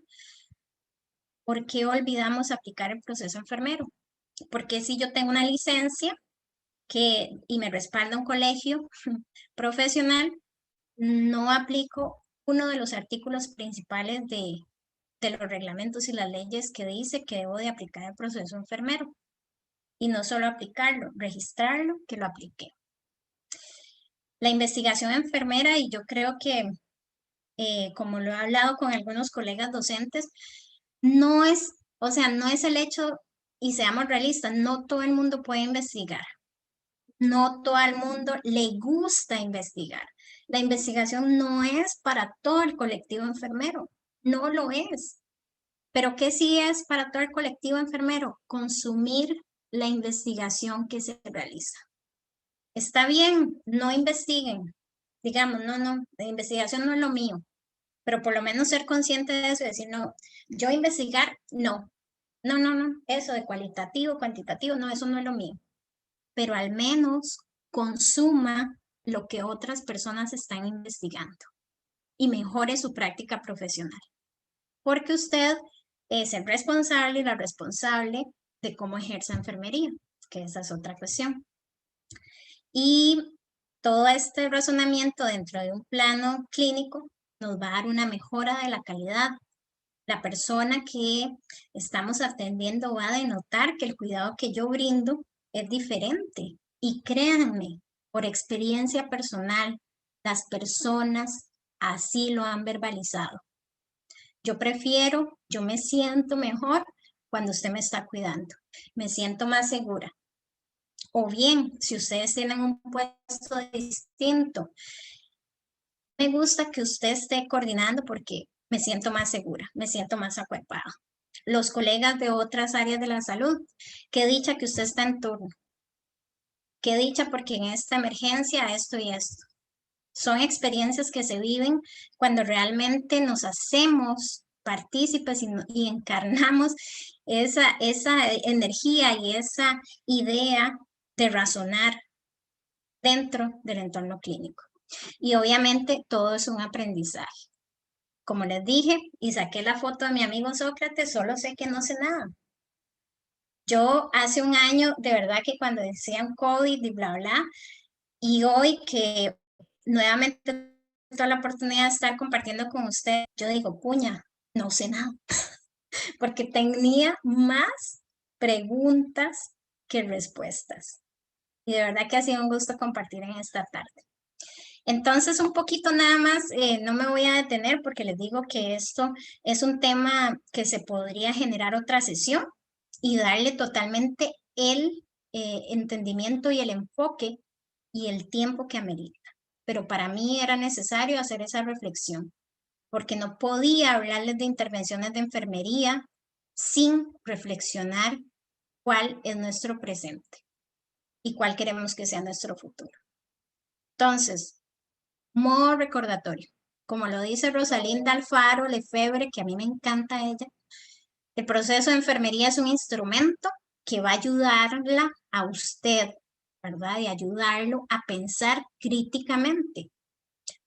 ¿por qué olvidamos aplicar el proceso enfermero? Porque si yo tengo una licencia y me respalda un colegio profesional, no aplico uno de los artículos principales de los reglamentos y las leyes que dice que debo de aplicar el proceso enfermero? Y no solo aplicarlo, registrarlo, que lo apliqué. La investigación enfermera, y yo creo que, como lo he hablado con algunos colegas docentes, no es el hecho, y seamos realistas, no todo el mundo puede investigar. No todo el mundo le gusta investigar. La investigación no es para todo el colectivo enfermero, no lo es. Pero ¿qué sí es para todo el colectivo enfermero? Consumir la investigación que se realiza. Está bien, no investiguen. Digamos, no, la investigación no es lo mío. Pero por lo menos ser consciente de eso y decir, no, yo investigar, no. No, eso de cualitativo, cuantitativo, no, eso no es lo mío. Pero al menos consuma lo que otras personas están investigando y mejore su práctica profesional. Porque usted es el responsable y la responsable de cómo ejerce enfermería, que esa es otra cuestión. Y todo este razonamiento dentro de un plano clínico nos va a dar una mejora de la calidad. La persona que estamos atendiendo va a denotar que el cuidado que yo brindo es diferente. Y créanme, por experiencia personal, las personas así lo han verbalizado. Yo me siento mejor cuando usted me está cuidando. Me siento más segura. O bien, si ustedes tienen un puesto distinto, me gusta que usted esté coordinando porque me siento más segura, me siento más acuerpada. Los colegas de otras áreas de la salud, qué dicha que usted está en turno. Qué dicha porque en esta emergencia esto y esto. Son experiencias que se viven cuando realmente nos hacemos partícipes y encarnamos esa energía y esa idea de razonar dentro del entorno clínico. Y obviamente todo es un aprendizaje. Como les dije, y saqué la foto de mi amigo Sócrates, solo sé que no sé nada. Yo hace un año, de verdad que cuando decían COVID y bla, bla, y hoy que nuevamente toda la oportunidad de estar compartiendo con usted, yo digo, puña, no sé nada, porque tenía más preguntas que respuestas. Y de verdad que ha sido un gusto compartir en esta tarde. Entonces, un poquito nada más, no me voy a detener porque les digo que esto es un tema que se podría generar otra sesión y darle totalmente el entendimiento y el enfoque y el tiempo que amerita. Pero para mí era necesario hacer esa reflexión porque no podía hablarles de intervenciones de enfermería sin reflexionar cuál es nuestro presente y cuál queremos que sea nuestro futuro. Entonces, modo recordatorio. Como lo dice Rosalinda Alfaro Lefebvre, que a mí me encanta ella, el proceso de enfermería es un instrumento que va a ayudarla a usted, ¿verdad? Y ayudarlo a pensar críticamente.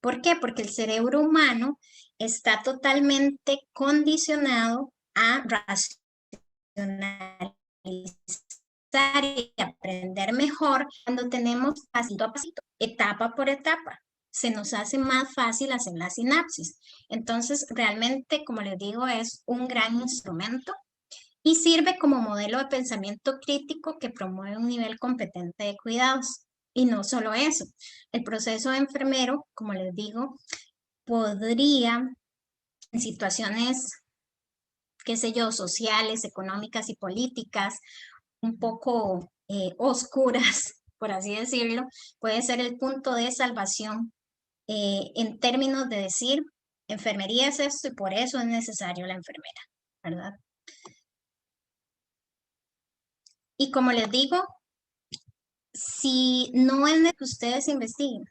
¿Por qué? Porque el cerebro humano está totalmente condicionado a racionalizar y aprender mejor cuando tenemos pasito a pasito, etapa por etapa. Se nos hace más fácil hacer la sinapsis. Entonces, realmente, como les digo, es un gran instrumento y sirve como modelo de pensamiento crítico que promueve un nivel competente de cuidados. Y no solo eso, el proceso de enfermero, como les digo, podría en situaciones, qué sé yo, sociales, económicas y políticas, un poco oscuras, por así decirlo, puede ser el punto de salvación en términos de decir, enfermería es esto y por eso es necesario la enfermera, ¿verdad? Y como les digo, si no es necesario que ustedes investiguen,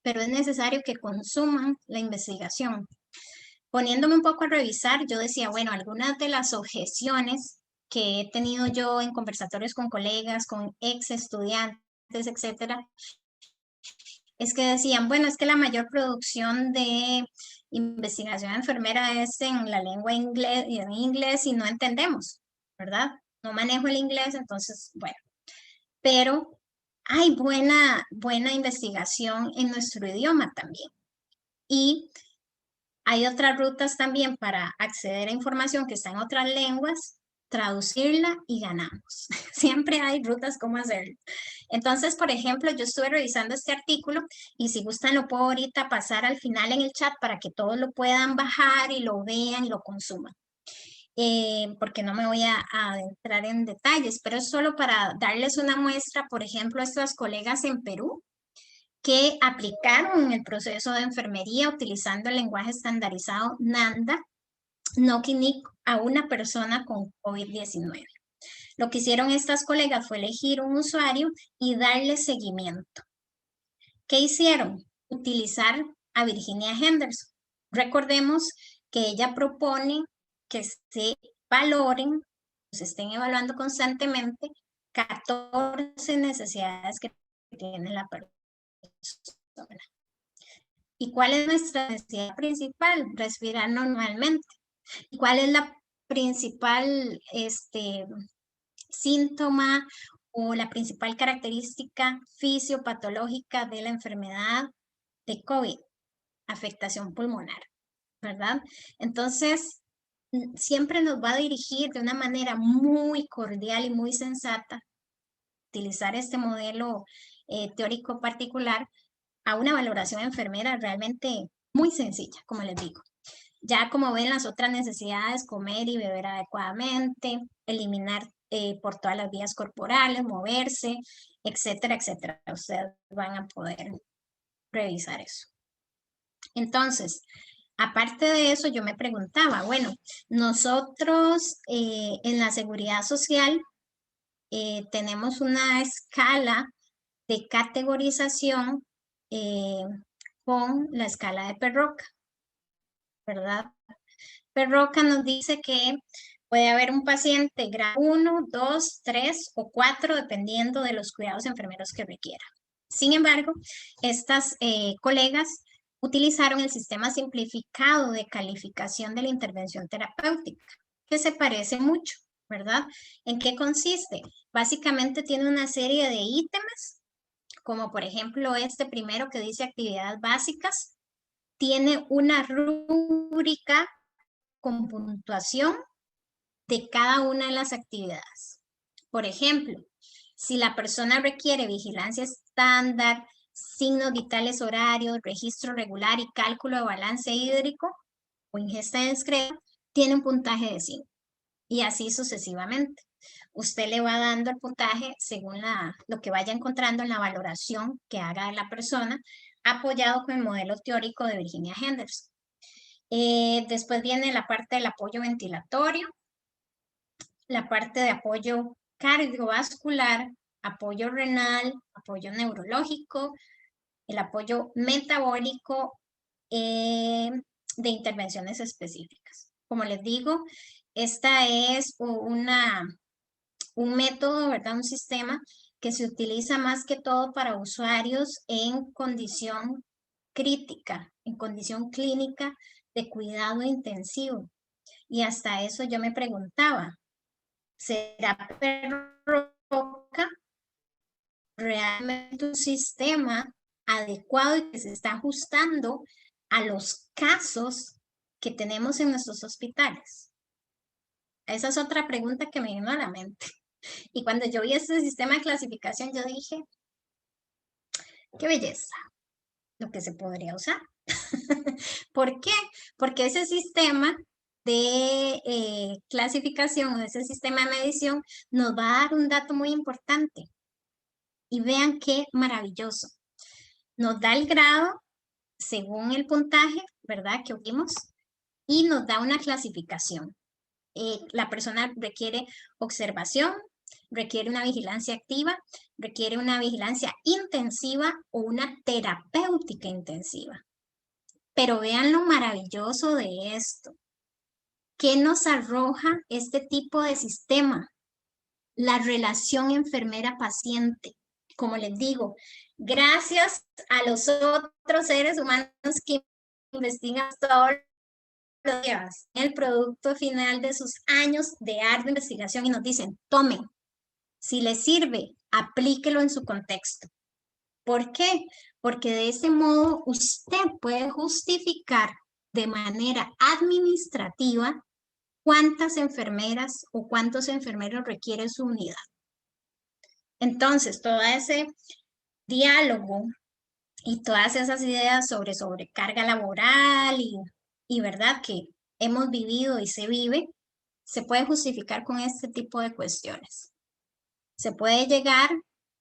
pero es necesario que consuman la investigación. Poniéndome un poco a revisar, yo decía, bueno, algunas de las objeciones que he tenido yo en conversatorios con colegas, con ex estudiantes, etcétera, es que decían, bueno, es que la mayor producción de investigación enfermera es en la lengua inglés y no entendemos, ¿verdad? No manejo el inglés, entonces, bueno, pero hay buena investigación en nuestro idioma también. Y hay otras rutas también para acceder a información que está en otras lenguas, traducirla y ganamos. Siempre hay rutas cómo hacerlo. Entonces, por ejemplo, yo estuve revisando este artículo y si gustan lo puedo ahorita pasar al final en el chat para que todos lo puedan bajar y lo vean y lo consuman. Porque no me voy a adentrar en detalles, pero es solo para darles una muestra, por ejemplo, a estos colegas en Perú que aplicaron el proceso de enfermería utilizando el lenguaje estandarizado NANDA, NOC a una persona con COVID-19. Lo que hicieron estas colegas fue elegir un usuario y darle seguimiento. ¿Qué hicieron? Utilizar a Virginia Henderson. Recordemos que ella propone que se valoren, se estén evaluando constantemente 14 necesidades que tiene la persona. ¿Y cuál es nuestra necesidad principal? Respirar normalmente. ¿Y cuál es la principal síntoma o la principal característica fisiopatológica de la enfermedad de COVID? Afectación pulmonar, ¿verdad? Entonces, siempre nos va a dirigir de una manera muy cordial y muy sensata utilizar este modelo teórico particular a una valoración enfermera realmente muy sencilla, como les digo. Ya como ven las otras necesidades, comer y beber adecuadamente, eliminar por todas las vías corporales, moverse, etcétera, etcétera. Ustedes van a poder revisar eso. Entonces, aparte de eso, yo me preguntaba, bueno, nosotros en la seguridad social tenemos una escala de categorización con la escala de Perroca, ¿verdad? Perroca nos dice que puede haber un paciente grado 1, 2, 3 o 4, dependiendo de los cuidados enfermeros que requiera. Sin embargo, estas colegas utilizaron el sistema simplificado de calificación de la intervención terapéutica, que se parece mucho, ¿verdad? ¿En qué consiste? Básicamente tiene una serie de ítems, como por ejemplo este primero que dice actividades básicas, tiene una rúbrica con puntuación de cada una de las actividades. Por ejemplo, si la persona requiere vigilancia estándar, signos vitales horarios, registro regular y cálculo de balance hídrico o ingesta discreta, tiene un puntaje de 5 y así sucesivamente. Usted le va dando el puntaje según lo que vaya encontrando en la valoración que haga la persona, apoyado con el modelo teórico de Virginia Henderson. Después viene la parte del apoyo ventilatorio, la parte de apoyo cardiovascular, apoyo renal, apoyo neurológico, el apoyo metabólico de intervenciones específicas. Como les digo, esta es un método, ¿verdad? Un sistema que se utiliza más que todo para usuarios en condición crítica, en condición clínica de cuidado intensivo. Y hasta eso yo me preguntaba, ¿será Perroca realmente un sistema adecuado y que se está ajustando a los casos que tenemos en nuestros hospitales? Esa es otra pregunta que me vino a la mente. Y cuando yo vi este sistema de clasificación, yo dije, qué belleza, lo que se podría usar. ¿Por qué? Porque ese sistema de clasificación o ese sistema de medición nos va a dar un dato muy importante. Y vean qué maravilloso. Nos da el grado según el puntaje, ¿verdad? Que obtuvimos y nos da una clasificación. La persona requiere observación, requiere una vigilancia activa, requiere una vigilancia intensiva o una terapéutica intensiva. Pero vean lo maravilloso de esto. ¿Qué nos arroja este tipo de sistema? La relación enfermera-paciente. Como les digo, gracias a los otros seres humanos que investigan todos los días el producto final de sus años de ardua investigación y nos dicen, tomen, si les sirve, aplíquelo en su contexto. ¿Por qué? Porque de ese modo usted puede justificar de manera administrativa cuántas enfermeras o cuántos enfermeros requiere su unidad. Entonces, todo ese diálogo y todas esas ideas sobre sobrecarga laboral y verdad que hemos vivido y se vive, se puede justificar con este tipo de cuestiones. Se puede llegar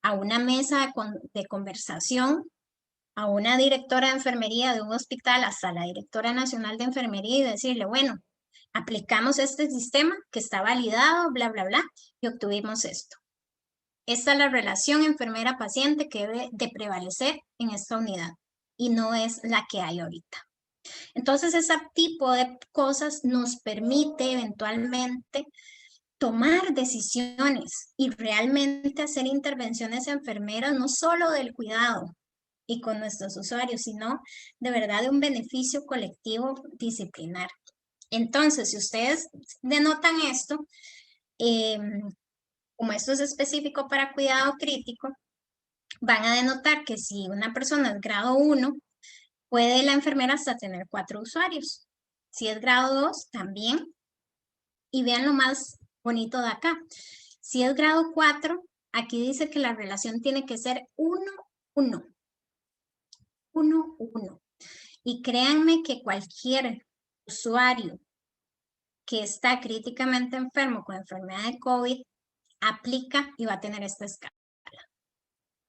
a una mesa de conversación, a una directora de enfermería de un hospital, hasta la directora nacional de enfermería y decirle, bueno, aplicamos este sistema que está validado, bla, bla, bla, y obtuvimos esto. Esta es la relación enfermera-paciente que debe de prevalecer en esta unidad y no es la que hay ahorita. Entonces, ese tipo de cosas nos permite eventualmente tomar decisiones y realmente hacer intervenciones enfermeras, no solo del cuidado y con nuestros usuarios, sino de verdad de un beneficio colectivo disciplinar. Entonces, si ustedes denotan esto, como esto es específico para cuidado crítico, van a denotar que si una persona es grado 1, puede la enfermera hasta tener 4 usuarios. Si es grado 2, también. Y vean lo más bonito de acá. Si es grado 4, aquí dice que la relación tiene que ser 1-1. 1-1. Y créanme que cualquier usuario que está críticamente enfermo con enfermedad de COVID aplica y va a tener esta escala.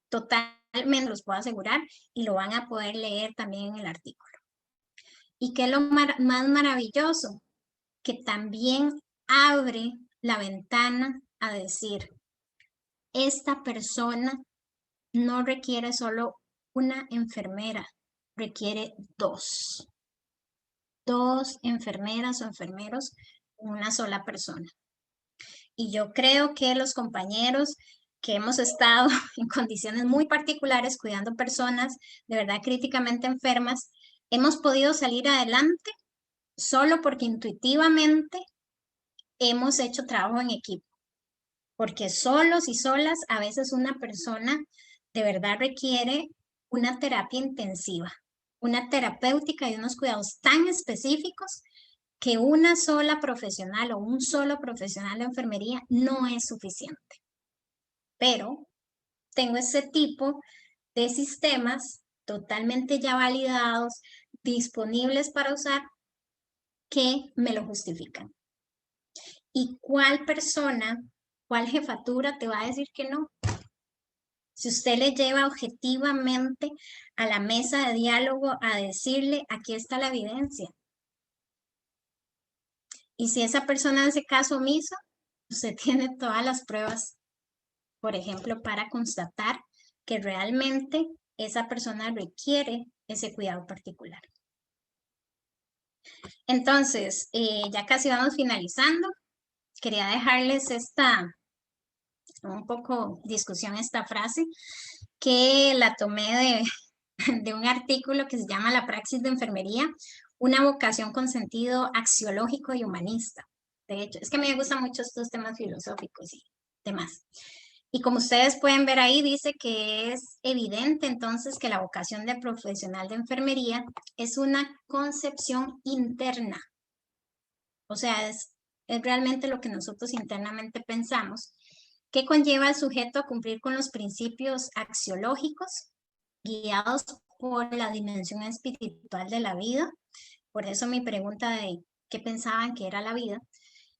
Totalmente los puedo asegurar y lo van a poder leer también en el artículo. ¿Y qué es lo más maravilloso? Que también abre la ventana a decir, esta persona no requiere solo una enfermera, requiere 2. 2 enfermeras o enfermeros, una sola persona. Y yo creo que los compañeros que hemos estado en condiciones muy particulares cuidando personas de verdad críticamente enfermas, hemos podido salir adelante solo porque intuitivamente hemos hecho trabajo en equipo. Porque solos y solas a veces una persona de verdad requiere una terapia intensiva, una terapéutica y unos cuidados tan específicos que una sola profesional o un solo profesional de enfermería no es suficiente. Pero tengo ese tipo de sistemas totalmente ya validados, disponibles para usar, que me lo justifican. ¿Y cuál persona, cuál jefatura te va a decir que no? Si usted le lleva objetivamente a la mesa de diálogo a decirle, aquí está la evidencia. Y si esa persona hace caso omiso, usted tiene todas las pruebas, por ejemplo, para constatar que realmente esa persona requiere ese cuidado particular. Entonces, ya casi vamos finalizando. Quería dejarles un poco discusión esta frase, que la tomé de un artículo que se llama La praxis de enfermería, una vocación con sentido axiológico y humanista. De hecho, es que me gustan mucho estos temas filosóficos y demás. Y como ustedes pueden ver ahí, dice que es evidente entonces que la vocación de profesional de enfermería es una concepción interna. O sea, es realmente lo que nosotros internamente pensamos, que conlleva al sujeto a cumplir con los principios axiológicos guiados por la dimensión espiritual de la vida. Por eso mi pregunta de qué pensaban que era la vida.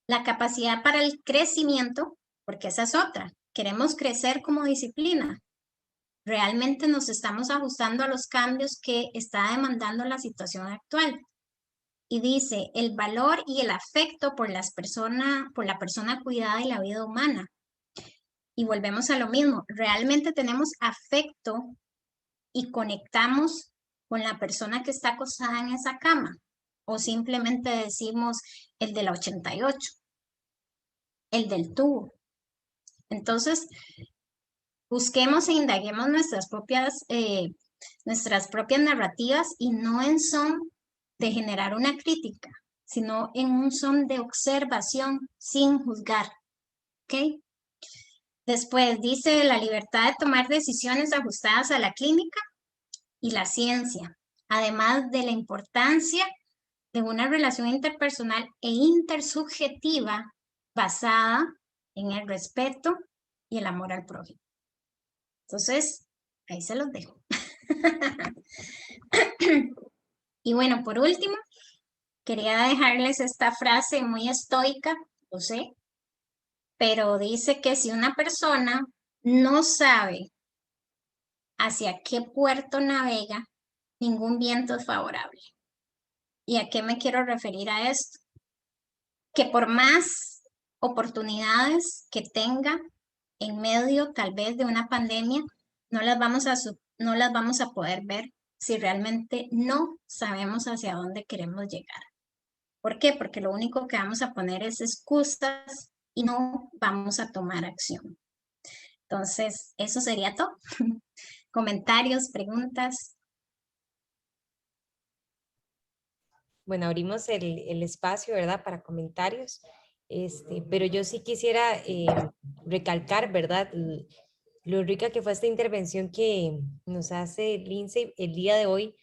La capacidad para el crecimiento, porque esa es otra. Queremos crecer como disciplina. Realmente nos estamos ajustando a los cambios que está demandando la situación actual. Y dice, el valor y el afecto por la persona cuidada y la vida humana. Y volvemos a lo mismo, realmente tenemos afecto y conectamos con la persona que está acostada en esa cama. O simplemente decimos el de la 88, el del tubo. Entonces, busquemos e indaguemos nuestras propias narrativas y no en son de generar una crítica, sino en un son de observación sin juzgar. ¿Ok? Después dice la libertad de tomar decisiones ajustadas a la clínica y la ciencia, además de la importancia de una relación interpersonal e intersubjetiva basada en el respeto y el amor al prójimo. Entonces, ahí se los dejo. Y bueno, por último, quería dejarles esta frase muy estoica, lo sé, pero dice que si una persona no sabe hacia qué puerto navega, ningún viento es favorable. ¿Y a qué me quiero referir a esto? Que por más oportunidades que tenga en medio tal vez de una pandemia, no las vamos a poder ver si realmente no sabemos hacia dónde queremos llegar. ¿Por qué? Porque lo único que vamos a poner es excusas y no vamos a tomar acción. Entonces, eso sería todo. Comentarios, preguntas. Bueno, abrimos el espacio, ¿verdad? Para comentarios. Pero yo sí quisiera recalcar, ¿verdad? Lo rica que fue esta intervención que nos hace Lindsay el día de hoy,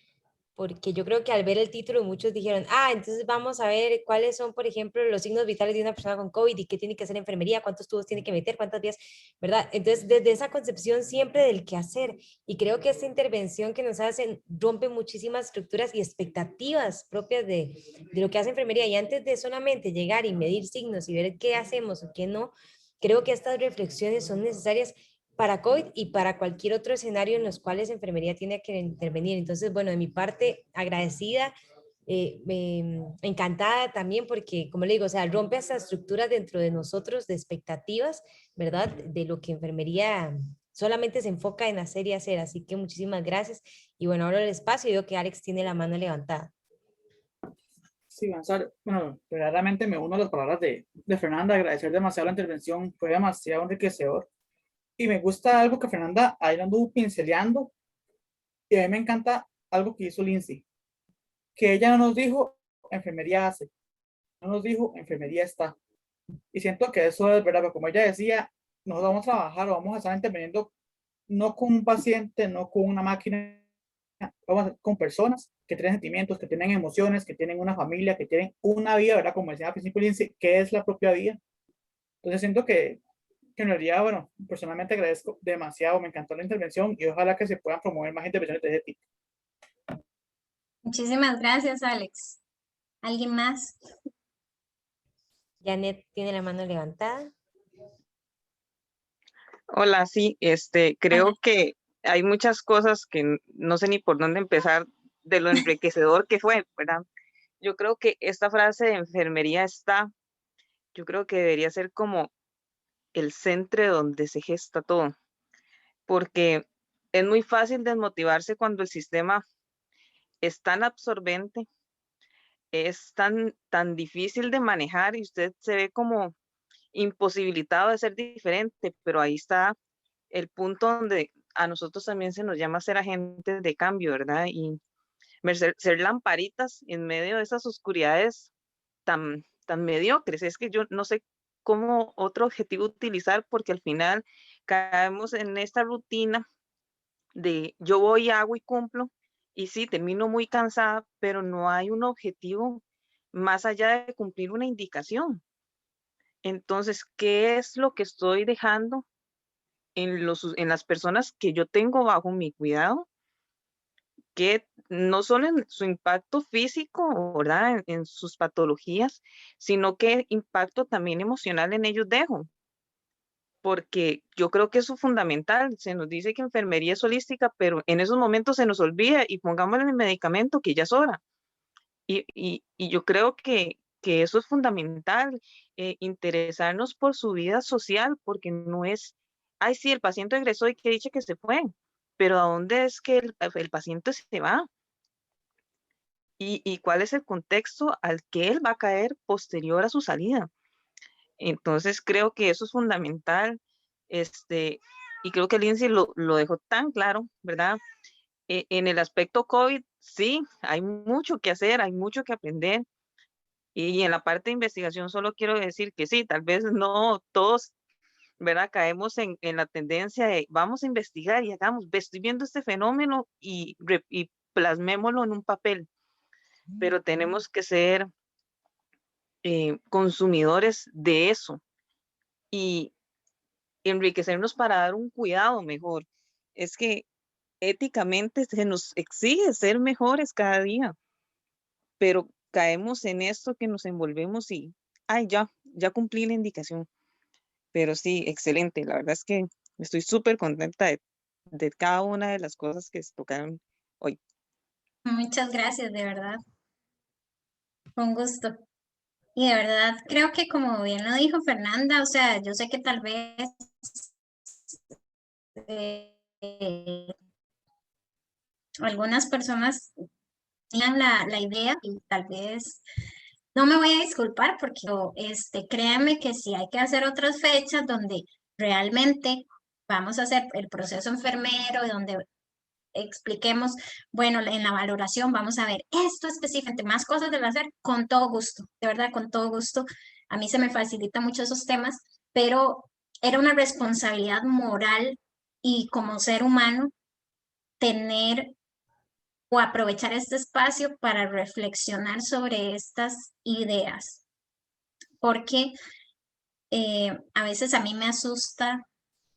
porque yo creo que al ver el título muchos dijeron, entonces vamos a ver cuáles son, por ejemplo, los signos vitales de una persona con COVID y qué tiene que hacer enfermería, cuántos tubos tiene que meter, cuántas vías, ¿verdad? Entonces, desde esa concepción siempre del qué hacer, y creo que esta intervención que nos hacen rompe muchísimas estructuras y expectativas propias de lo que hace enfermería, y antes de solamente llegar y medir signos y ver qué hacemos o qué no, creo que estas reflexiones son necesarias para COVID y para cualquier otro escenario en los cuales enfermería tiene que intervenir. Entonces, bueno, de mi parte, agradecida, encantada también porque, como le digo, o sea, rompe esas estructuras dentro de nosotros de expectativas, ¿verdad? De lo que enfermería solamente se enfoca en hacer y hacer. Así que muchísimas gracias. Y bueno, ahora el espacio, veo que Alex tiene la mano levantada. Sí, Gonzalo. Bueno, verdaderamente me uno a las palabras de Fernanda, agradecer demasiado la intervención, fue demasiado enriquecedor. Y me gusta algo que Fernanda ahí anduvo pinceleando, y a mí me encanta algo que hizo Lindsay, que ella no nos dijo enfermería hace, no nos dijo enfermería está. Y siento que eso es verdad, porque como ella decía, nosotros vamos a trabajar o vamos a estar interviniendo no con un paciente, no con una máquina, vamos a con personas que tienen sentimientos, que tienen emociones, que tienen una familia, que tienen una vida, ¿verdad? Como decía al principio Lindsay, ¿qué es la propia vida? Entonces siento que en realidad, bueno, personalmente agradezco demasiado, me encantó la intervención y ojalá que se puedan promover más intervenciones de ese tipo. Muchísimas gracias, Alex. ¿Alguien más? Janet tiene la mano levantada. Hola, sí, creo que hay muchas cosas que no sé ni por dónde empezar de lo enriquecedor que fue, ¿verdad? yo creo que esta frase de enfermería está, yo creo que debería ser como el centro donde se gesta todo, porque es muy fácil desmotivarse cuando el sistema es tan absorbente, es tan difícil de manejar y usted se ve como imposibilitado de ser diferente, pero ahí está el punto donde a nosotros también se nos llama ser agentes de cambio, ¿verdad? Y ser lamparitas en medio de esas oscuridades tan mediocres. Es que yo no sé cómo otro objetivo utilizar porque al final caemos en esta rutina de yo voy, hago y cumplo y sí, termino muy cansada, pero no hay un objetivo más allá de cumplir una indicación. Entonces, ¿qué es lo que estoy dejando en las personas que yo tengo bajo mi cuidado? Que no solo en su impacto físico, ¿verdad? En sus patologías, sino que impacto también emocional en ellos dejo. Porque yo creo que eso es fundamental. Se nos dice que enfermería es holística, pero en esos momentos se nos olvida y pongámosle el medicamento que ya es hora. Y yo creo que eso es fundamental, interesarnos por su vida social, porque no es, ay, sí, el paciente egresó y que dice que se fue, pero ¿a dónde es que el paciente se va? Y cuál es el contexto al que él va a caer posterior a su salida. Entonces creo que eso es fundamental, y creo que Lindsay lo dejó tan claro, ¿verdad? En el aspecto COVID, sí, hay mucho que hacer, hay mucho que aprender. Y en la parte de investigación solo quiero decir que sí, tal vez no todos, ¿verdad? Caemos en la tendencia de vamos a investigar y hagamos, estoy viendo este fenómeno y plasmémoslo en un papel, pero tenemos que ser consumidores de eso y enriquecernos para dar un cuidado mejor. Es que éticamente se nos exige ser mejores cada día, pero caemos en esto que nos envolvemos y, ay, ya cumplí la indicación. Pero sí, excelente. La verdad es que estoy súper contenta de cada una de las cosas que se tocaron hoy. Muchas gracias, de verdad. Un gusto. Y de verdad, creo que como bien lo dijo Fernanda, o sea, yo sé que tal vez algunas personas tengan la idea y tal vez no me voy a disculpar porque créanme que sí hay que hacer otras fechas donde realmente vamos a hacer el proceso enfermero, donde expliquemos, bueno, en la valoración vamos a ver esto específicamente, más cosas de hacer, con todo gusto, de verdad, con todo gusto. A mí se me facilita mucho esos temas, pero era una responsabilidad moral y como ser humano tener o aprovechar este espacio para reflexionar sobre estas ideas, porque a veces a mí me asusta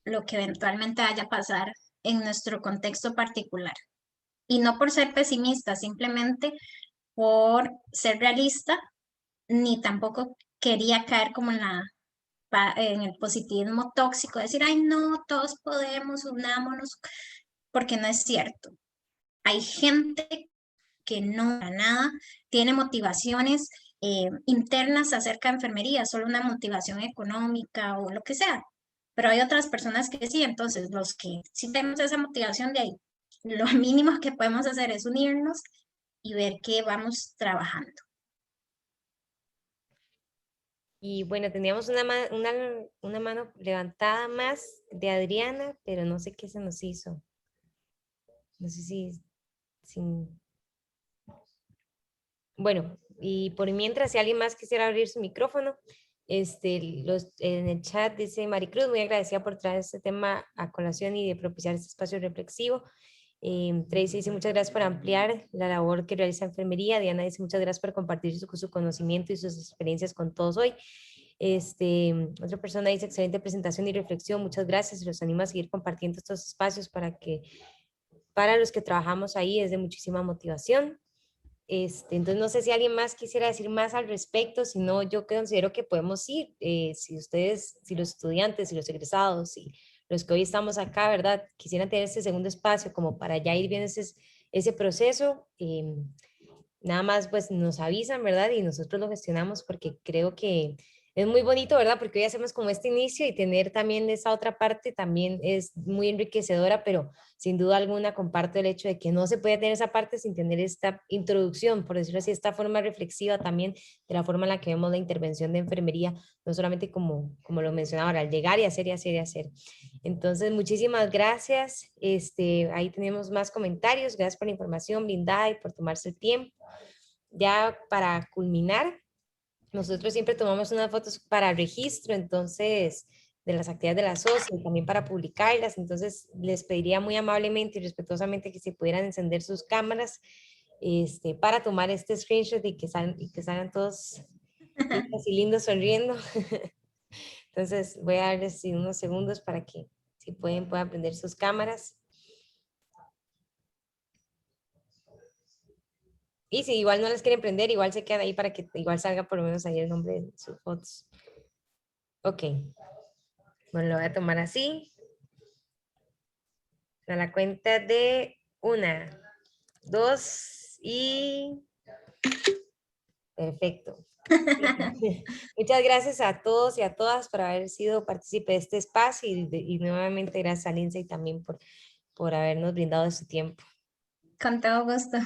lo que eventualmente vaya a pasar en nuestro contexto particular. Y no por ser pesimista, simplemente por ser realista, ni tampoco quería caer como en el positivismo tóxico, decir, ay, no, todos podemos, unámonos, porque no es cierto. Hay gente que no, para nada, tiene motivaciones internas acerca de enfermería, solo una motivación económica o lo que sea. Pero hay otras personas que sí, entonces los que sí tenemos esa motivación de ahí, lo mínimo que podemos hacer es unirnos y ver qué vamos trabajando. Y bueno, teníamos una mano levantada más de Adriana, pero no sé qué se nos hizo. No sé si. Bueno, y por mientras, si alguien más quisiera abrir su micrófono, en el chat dice Maricruz, muy agradecida por traer este tema a colación y de propiciar este espacio reflexivo. Tracy dice muchas gracias por ampliar la labor que realiza enfermería. Diana dice muchas gracias por compartir su conocimiento y sus experiencias con todos hoy. Otra persona dice excelente presentación y reflexión, muchas gracias, los animo a seguir compartiendo estos espacios para los que trabajamos ahí es de muchísima motivación. Entonces no sé si alguien más quisiera decir más al respecto, si no yo considero que podemos ir, si ustedes, si los estudiantes, si los egresados, si los que hoy estamos acá, ¿verdad? Quisieran tener este segundo espacio como para ya ir viendo ese proceso, nada más pues nos avisan, ¿verdad? Y nosotros lo gestionamos porque creo que es muy bonito, ¿verdad? Porque hoy hacemos como este inicio y tener también esa otra parte también es muy enriquecedora, pero sin duda alguna comparto el hecho de que no se puede tener esa parte sin tener esta introducción, por decirlo así, esta forma reflexiva también de la forma en la que vemos la intervención de enfermería, no solamente como lo mencionaba ahora, al llegar y hacer y hacer y hacer. Entonces, muchísimas gracias. Ahí tenemos más comentarios. Gracias por la información brindada y por tomarse el tiempo. Ya para culminar, nosotros siempre tomamos unas fotos para registro, entonces, de las actividades de la SOCI y también para publicarlas. Entonces, les pediría muy amablemente y respetuosamente que se pudieran encender sus cámaras para tomar este screenshot y que salgan todos así lindos sonriendo. Entonces, voy a darles unos segundos para que, si puedan prender sus cámaras. Y si igual no las quieren prender, igual se quedan ahí para que igual salga por lo menos ahí el nombre de sus fotos. Ok. Bueno, lo voy a tomar así. A la cuenta de 1, 2 y... Perfecto. Muchas gracias a todos y a todas por haber sido partícipe de este espacio y nuevamente gracias a Lindsay también por habernos brindado su tiempo. Con todo gusto.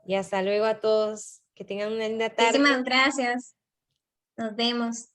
Y hasta luego a todos. Que tengan una linda tarde. Muchísimas gracias. Nos vemos.